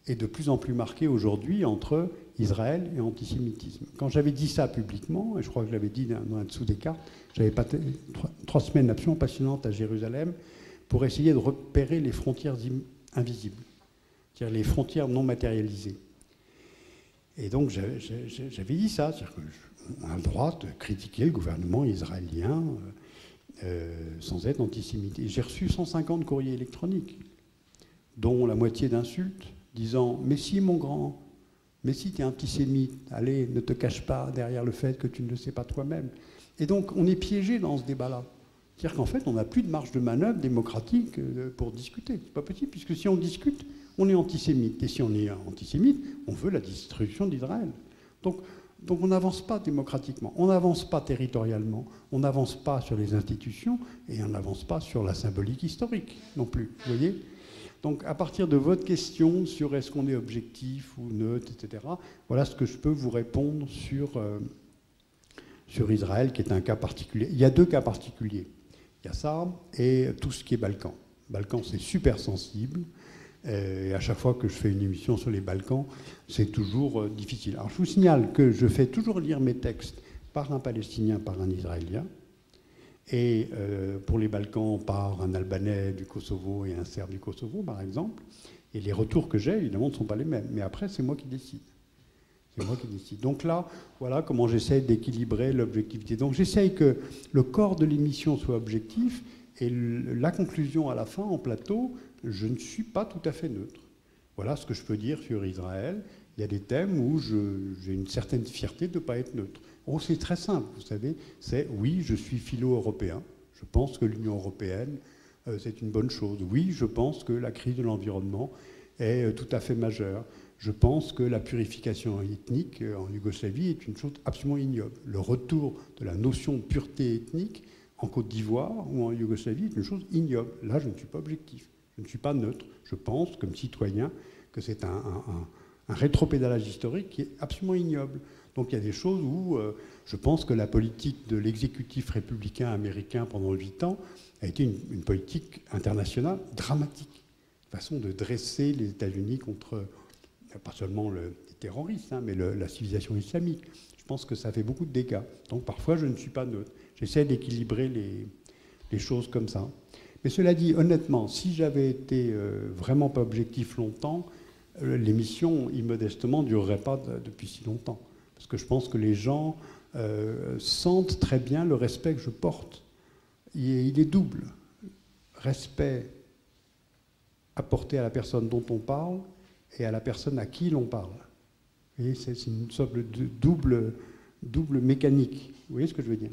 A: et de plus en plus marqué aujourd'hui entre Israël et antisémitisme. Quand j'avais dit ça publiquement, et je crois que je l'avais dit dans un dessous des cartes, j'avais passé 3 semaines absolument passionnantes à Jérusalem pour essayer de repérer les frontières invisibles, c'est-à-dire les frontières non matérialisées. Et donc j'avais dit ça, c'est-à-dire qu'on a le droit de critiquer le gouvernement israélien sans être antisémite. Et j'ai reçu 150 courriers électroniques, dont la moitié d'insultes, disant « Mais si, mon grand, mais si tu es antisémite, allez, ne te cache pas derrière le fait que tu ne le sais pas toi-même. » Et donc, on est piégé dans ce débat-là. C'est-à-dire qu'en fait, on n'a plus de marge de manœuvre démocratique pour discuter. C'est pas possible, puisque si on discute, on est antisémite. Et si on est antisémite, on veut la destruction d'Israël. Donc on n'avance pas démocratiquement, on n'avance pas territorialement, on n'avance pas sur les institutions et on n'avance pas sur la symbolique historique non plus. Vous voyez ? Donc à partir de votre question sur est-ce qu'on est objectif ou neutre, etc., voilà ce que je peux vous répondre sur Israël, qui est un cas particulier. Il y a 2 cas particuliers. Il y a ça et tout ce qui est Balkans. Balkans, c'est super sensible. Et à chaque fois que je fais une émission sur les Balkans, c'est toujours difficile. Alors je vous signale que je fais toujours lire mes textes par un Palestinien, par un Israélien, et pour les Balkans, par un Albanais du Kosovo et un Serbe du Kosovo, par exemple. Et les retours que j'ai, évidemment, ne sont pas les mêmes. Mais après, c'est moi qui décide. C'est moi qui décide. Donc là, voilà comment j'essaie d'équilibrer l'objectivité. Donc j'essaye que le corps de l'émission soit objectif, et la conclusion à la fin, en plateau, je ne suis pas tout à fait neutre. Voilà ce que je peux dire sur Israël. Il y a des thèmes où j'ai une certaine fierté de ne pas être neutre. Oh, c'est très simple, vous savez. C'est oui, je suis philo-européen. Je pense que l'Union européenne, c'est une bonne chose. Oui, je pense que la crise de l'environnement est tout à fait majeure. Je pense que la purification ethnique en Yougoslavie est une chose absolument ignoble. Le retour de la notion de pureté ethnique en Côte d'Ivoire ou en Yougoslavie est une chose ignoble. Là, je ne suis pas objectif. Je ne suis pas neutre. Je pense, comme citoyen, que c'est un rétropédalage historique qui est absolument ignoble. Donc il y a des choses où je pense que la politique de l'exécutif républicain américain pendant 8 ans a été une politique internationale dramatique. Une façon de dresser les États-Unis contre, pas seulement les terroristes, mais la civilisation islamique. Je pense que ça fait beaucoup de dégâts. Donc parfois, je ne suis pas neutre. J'essaie d'équilibrer les choses comme ça. Mais cela dit, honnêtement, si j'avais été vraiment pas objectif longtemps, l'émission, immodestement, ne durerait pas depuis si longtemps. Parce que je pense que les gens sentent très bien le respect que je porte. Il est double. Respect apporté à la personne dont on parle et à la personne à qui l'on parle. Vous voyez, c'est une sorte de double mécanique. Vous voyez ce que je veux dire ?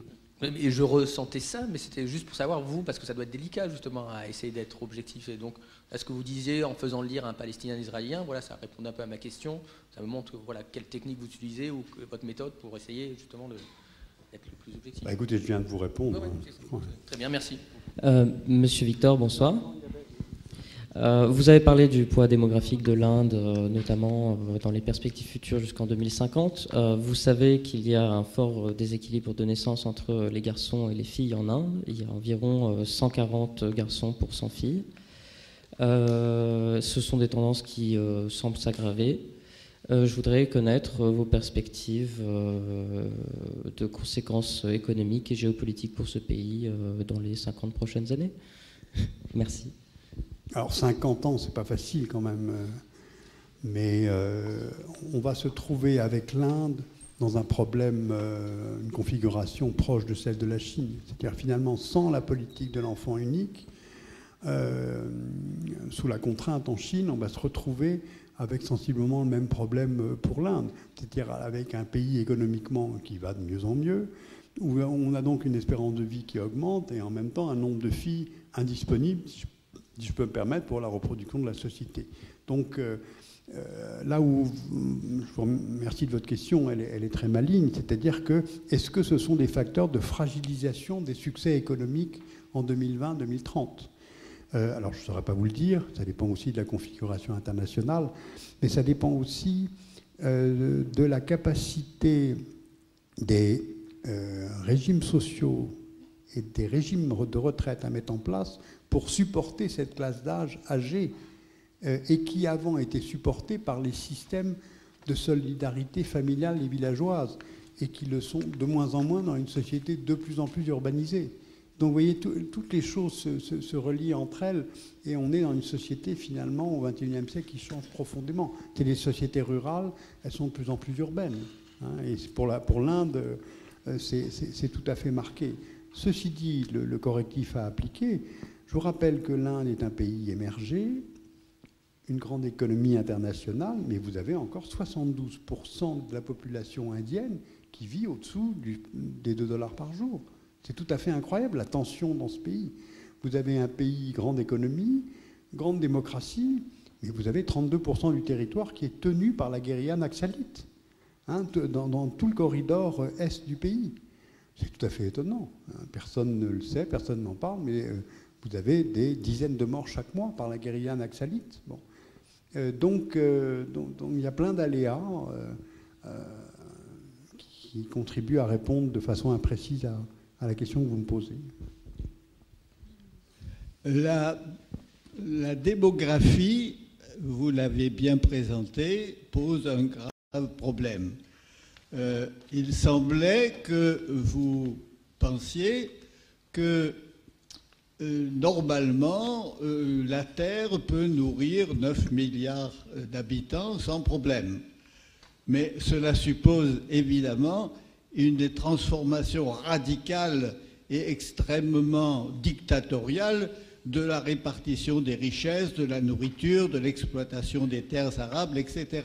D: Et je ressentais ça, mais c'était juste pour savoir, vous, parce que ça doit être délicat justement à essayer d'être objectif. Et donc, est-ce que vous disiez en faisant lire un Palestinien, un Israélien, voilà, ça répond un peu à ma question. Ça me montre voilà, quelle technique vous utilisez ou votre méthode pour essayer justement d'être le plus objectif.
A: Bah écoutez, je viens de vous répondre.
D: Ouais. Très bien, merci.
E: Monsieur Victor, bonsoir. Vous avez parlé du poids démographique de l'Inde, notamment dans les perspectives futures jusqu'en 2050. Vous savez qu'il y a un fort déséquilibre de naissance entre les garçons et les filles en Inde. Il y a environ 140 garçons pour 100 filles. Ce sont des tendances qui semblent s'aggraver. Je voudrais connaître vos perspectives de conséquences économiques et géopolitiques pour ce pays dans les 50 prochaines années. Merci.
A: Alors 50 ans, c'est pas facile quand même, mais on va se trouver avec l'Inde dans un problème, une configuration proche de celle de la Chine. C'est-à-dire finalement, sans la politique de l'enfant unique, sous la contrainte en Chine, on va se retrouver avec sensiblement le même problème pour l'Inde. C'est-à-dire avec un pays économiquement qui va de mieux en mieux, où on a donc une espérance de vie qui augmente et en même temps un nombre de filles indisponibles, si je peux me permettre, pour la reproduction de la société. Donc là où je vous remercie de votre question, elle est très maligne, c'est-à-dire que est-ce que ce sont des facteurs de fragilisation des succès économiques en 2020-2030 ? Alors je ne saurais pas vous le dire, ça dépend aussi de la configuration internationale, mais ça dépend aussi de la capacité des régimes sociaux et des régimes de retraite à mettre en place pour supporter cette classe d'âge âgée et qui avant était supportée par les systèmes de solidarité familiale et villageoise et qui le sont de moins en moins dans une société de plus en plus urbanisée. Donc vous voyez, toutes les choses se relient entre elles et on est dans une société finalement au XXIe siècle qui change profondément. C'est les sociétés rurales, elles sont de plus en plus urbaines. Et pour l'Inde, c'est tout à fait marqué. Ceci dit, le correctif à appliquer, je vous rappelle que l'Inde est un pays émergé, une grande économie internationale, mais vous avez encore 72% de la population indienne qui vit au-dessous des $2 par jour. C'est tout à fait incroyable, la tension dans ce pays. Vous avez un pays, grande économie, grande démocratie, Mais vous avez 32% du territoire qui est tenu par la guérilla naxalite, hein, dans tout le corridor est du pays. C'est tout à fait étonnant. Personne ne le sait, personne n'en parle, mais vous avez des dizaines de morts chaque mois par la guérilla naxalite. Bon. Donc il y a plein d'aléas qui contribuent à répondre de façon imprécise à la question que vous me posez.
F: La démographie, vous l'avez bien présenté, pose un grave problème. Il semblait que vous pensiez que normalement la Terre peut nourrir 9 milliards d'habitants sans problème. Mais cela suppose évidemment une transformation radicale et extrêmement dictatoriale de la répartition des richesses, de la nourriture, de l'exploitation des terres arables, etc.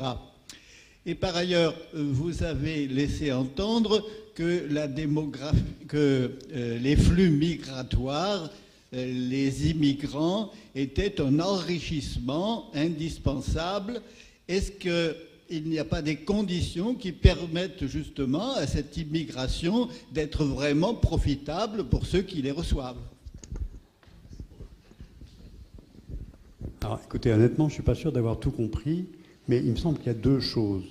F: Et par ailleurs, vous avez laissé entendre que les flux migratoires, les immigrants, étaient un enrichissement indispensable. Est-ce qu'il n'y a pas des conditions qui permettent justement à cette immigration d'être vraiment profitable pour ceux qui les reçoivent ?
A: Alors, écoutez, honnêtement, je ne suis pas sûr d'avoir tout compris, mais il me semble qu'il y a deux choses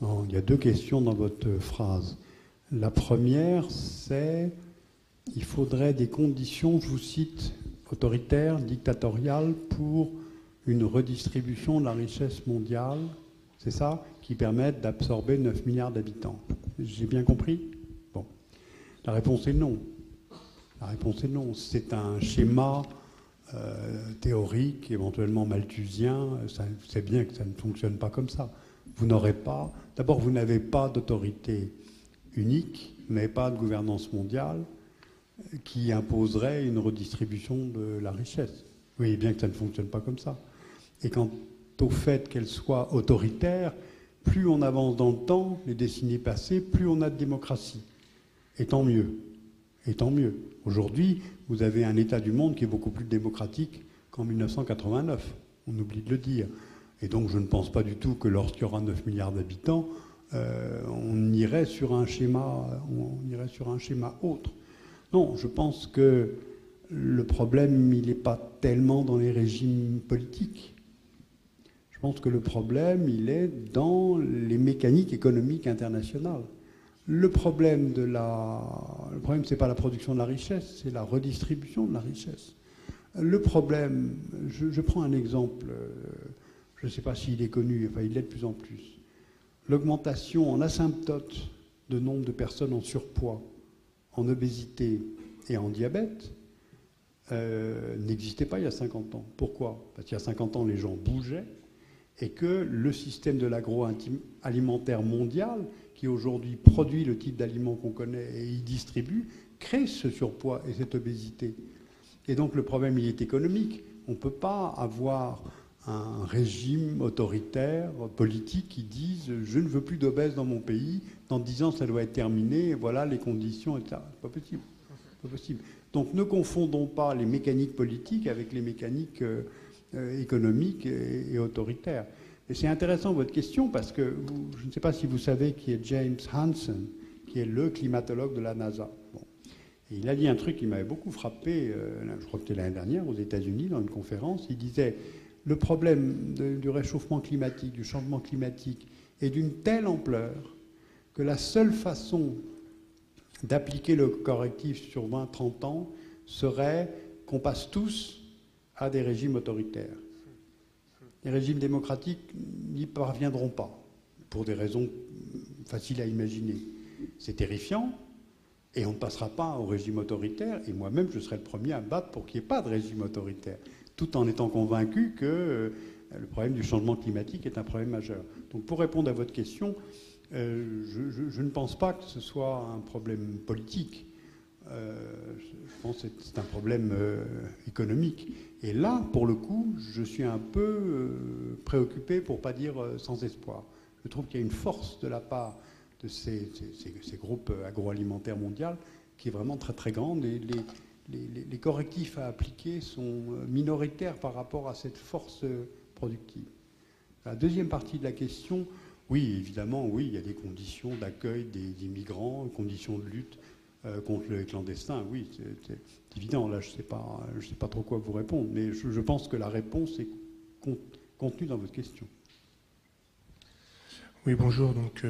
A: il y a deux questions dans votre phrase. La première, c'est il faudrait des conditions, je vous cite, autoritaires, dictatoriales, pour une redistribution de la richesse mondiale, c'est ça, qui permettent d'absorber 9 milliards d'habitants. J'ai bien compris ? Bon. La réponse est non. La réponse est non. C'est un schéma théorique, éventuellement malthusien. C'est bien que ça ne fonctionne pas comme ça. Vous n'aurez pas... D'abord, vous n'avez pas d'autorité unique, vous n'avez pas de gouvernance mondiale qui imposerait une redistribution de la richesse. Vous voyez bien que ça ne fonctionne pas comme ça. Et quant au fait qu'elle soit autoritaire, plus on avance dans le temps, les décennies passées, plus on a de démocratie. Et tant mieux. Et tant mieux. Aujourd'hui, vous avez un état du monde qui est beaucoup plus démocratique qu'en 1989. On oublie de le dire. Et donc, je ne pense pas du tout que lorsqu'il y aura 9 milliards d'habitants, on irait sur un schéma autre. Non, je pense que le problème, il n'est pas tellement dans les régimes politiques. Je pense que le problème, il est dans les mécaniques économiques internationales. Le problème, c'est pas la production de la richesse, c'est la redistribution de la richesse. Le problème, je prends un exemple, je ne sais pas s'il est connu, enfin il l'est de plus en plus. L'augmentation en asymptote de nombre de personnes en surpoids, en obésité et en diabète n'existait pas il y a 50 ans. Pourquoi ? Parce qu'il y a 50 ans, les gens bougeaient et que le système de l'agroalimentaire mondial, qui aujourd'hui produit le type d'aliments qu'on connaît et y distribue, crée ce surpoids et cette obésité. Et donc le problème, il est économique. On ne peut pas avoir un régime autoritaire, politique, qui dise « je ne veux plus d'obèses dans mon pays, dans 10 ans ça doit être terminé, voilà les conditions, etc. » C'est pas possible. Pas possible. Donc ne confondons pas les mécaniques politiques avec les mécaniques économiques et autoritaires. Et c'est intéressant votre question parce que je ne sais pas si vous savez qui est James Hansen, qui est le climatologue de la NASA. Bon. Et il a dit un truc qui m'avait beaucoup frappé, je crois que c'était l'année dernière aux États-Unis, dans une conférence. Il disait le problème du réchauffement climatique, du changement climatique est d'une telle ampleur que la seule façon d'appliquer le correctif sur 20-30 ans serait qu'on passe tous à des régimes autoritaires. Les régimes démocratiques n'y parviendront pas, pour des raisons faciles à imaginer. C'est terrifiant, et on ne passera pas au régime autoritaire, et moi-même je serai le premier à me battre pour qu'il n'y ait pas de régime autoritaire, tout en étant convaincu que le problème du changement climatique est un problème majeur. Donc pour répondre à votre question, je ne pense pas que ce soit un problème politique. Je pense que c'est un problème économique. Et là, pour le coup, je suis un peu préoccupé, pour ne pas dire sans espoir. Je trouve qu'il y a une force de la part de ces groupes agroalimentaires mondiaux qui est vraiment très très grande. Et les correctifs à appliquer sont minoritaires par rapport à cette force productive. La deuxième partie de la question, oui, évidemment, oui, il y a des conditions d'accueil des immigrants, conditions de lutte contre le clandestin, oui, c'est évident. Là, je sais pas trop quoi vous répondre, mais je pense que la réponse est contenue dans votre question.
G: Oui, bonjour. Donc,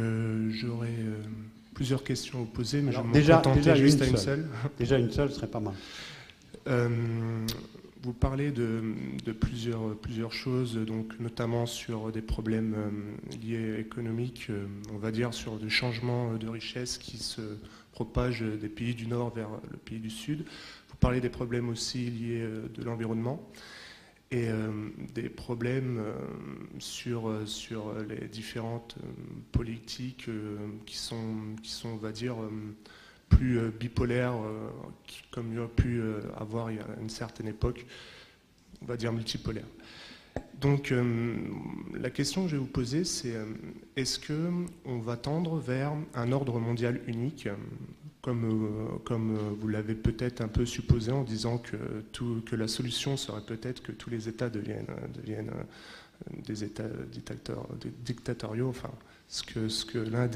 G: j'aurais plusieurs questions à vous poser, mais
A: alors,
G: je vais me contenter juste à une
A: seule. Déjà une seule serait pas mal.
G: Vous parlez de plusieurs choses, donc notamment sur des problèmes liés économiques, on va dire sur des changements de richesse qui se propagent des pays du Nord vers le pays du Sud. Vous parlez des problèmes aussi liés de l'environnement et des problèmes sur les différentes politiques qui sont, on va dire, plus bipolaire, comme il y a pu avoir il y a une certaine époque, on va dire multipolaire. Donc la question que je vais vous poser, c'est est-ce qu'on va tendre vers un ordre mondial unique, comme vous l'avez peut-être un peu supposé en disant que la solution serait peut-être que tous les États deviennent des États dictatoriaux, enfin ce que l'un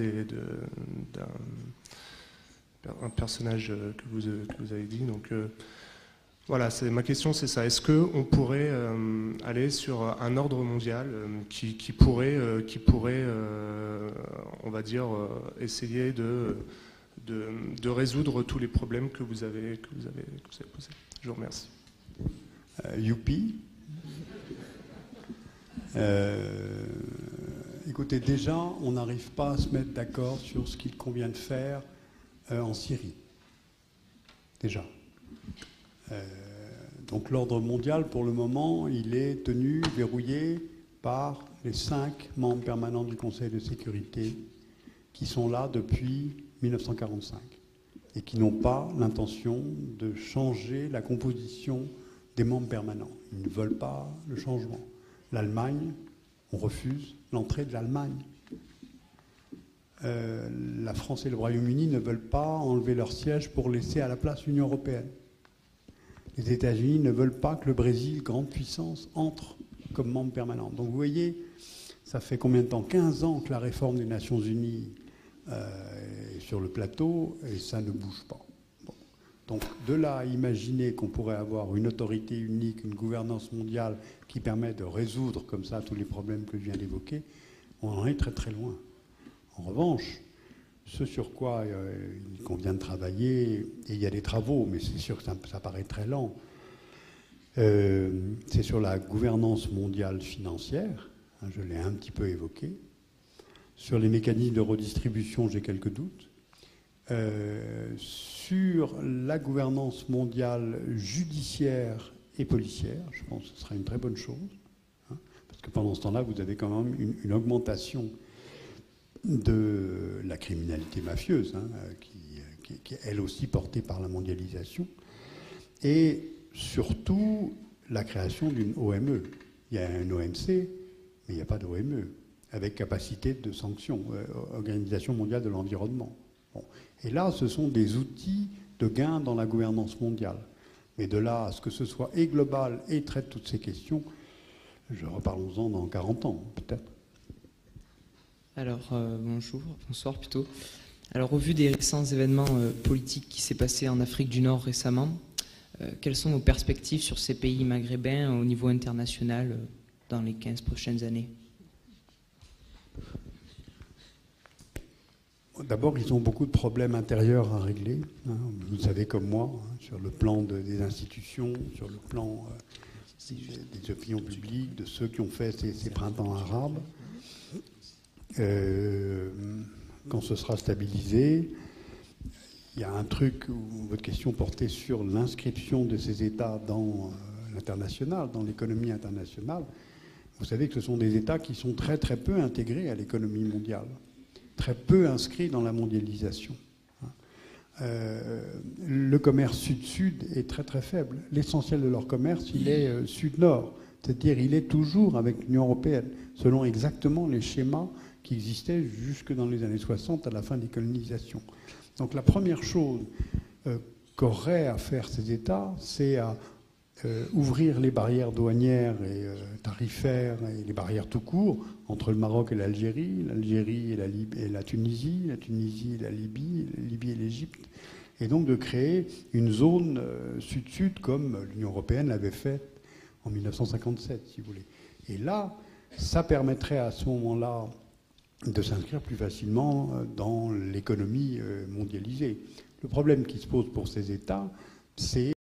G: un personnage que vous avez dit. Donc voilà, ma question c'est ça. Est-ce qu'on pourrait aller sur un ordre mondial qui pourrait on va dire, essayer de résoudre tous les problèmes que vous avez posés? Je vous remercie.
A: Youpi. Écoutez, déjà, on n'arrive pas à se mettre d'accord sur ce qu'il convient de faire en Syrie. Déjà. Donc l'ordre mondial, pour le moment, il est tenu, verrouillé par les 5 membres permanents du Conseil de sécurité qui sont là depuis 1945 et qui n'ont pas l'intention de changer la composition des membres permanents. Ils ne veulent pas le changement. L'Allemagne, on refuse l'entrée de l'Allemagne. La France et le Royaume-Uni ne veulent pas enlever leur siège pour laisser à la place l'Union européenne. Les États-Unis ne veulent pas que le Brésil, grande puissance, entre comme membre permanent. Donc vous voyez, ça fait combien de temps? 15 ans que la réforme des Nations Unies est sur le plateau et ça ne bouge pas. Bon. Donc de là à imaginer qu'on pourrait avoir une autorité unique, une gouvernance mondiale qui permet de résoudre comme ça tous les problèmes que je viens d'évoquer, on en est très très loin. En revanche, ce sur quoi il convient de travailler, et il y a des travaux, mais c'est sûr que ça paraît très lent, c'est sur la gouvernance mondiale financière, hein, je l'ai un petit peu évoqué. Sur les mécanismes de redistribution, j'ai quelques doutes. Sur la gouvernance mondiale judiciaire et policière, je pense que ce serait une très bonne chose, hein, parce que pendant ce temps-là, vous avez quand même une augmentation de la criminalité mafieuse, hein, qui est elle aussi portée par la mondialisation, et surtout la création d'une OME. Il y a un OMC, mais il n'y a pas d'OME, avec capacité de sanction, Organisation mondiale de l'environnement. Bon. Et là, ce sont des outils de gain dans la gouvernance mondiale. Mais de là à ce que ce soit et global et traite toutes ces questions, reparlons-en dans 40 ans, peut-être.
H: Alors, bonsoir plutôt. Alors, au vu des récents événements politiques qui s'est passé en Afrique du Nord récemment, quelles sont vos perspectives sur ces pays maghrébins au niveau international dans les 15 prochaines années?
A: D'abord, ils ont beaucoup de problèmes intérieurs à régler. Hein, vous le savez comme moi, hein, sur le plan des institutions, sur le plan des opinions publiques, de ceux qui ont fait ces printemps arabes. Quand ce sera stabilisé, il y a un truc où votre question portait sur l'inscription de ces États dans l'international, dans l'économie internationale. Vous savez que ce sont des États qui sont très très peu intégrés à l'économie mondiale, très peu inscrits dans la mondialisation. Le commerce sud-sud est très très faible. L'essentiel de leur commerce, il est sud-nord, c'est-à-dire il est toujours avec l'Union européenne, selon exactement les schémas qui existaient jusque dans les années 60, à la fin des colonisations. Donc la première chose qu'auraient à faire ces États, c'est à ouvrir les barrières douanières et tarifaires et les barrières tout court entre le Maroc et l'Algérie, l'Algérie et la Tunisie et la Libye et l'Égypte, et donc de créer une zone sud-sud comme l'Union européenne l'avait fait en 1957, si vous voulez. Et là, ça permettrait à ce moment-là de s'inscrire plus facilement dans l'économie mondialisée. Le problème qui se pose pour ces États, c'est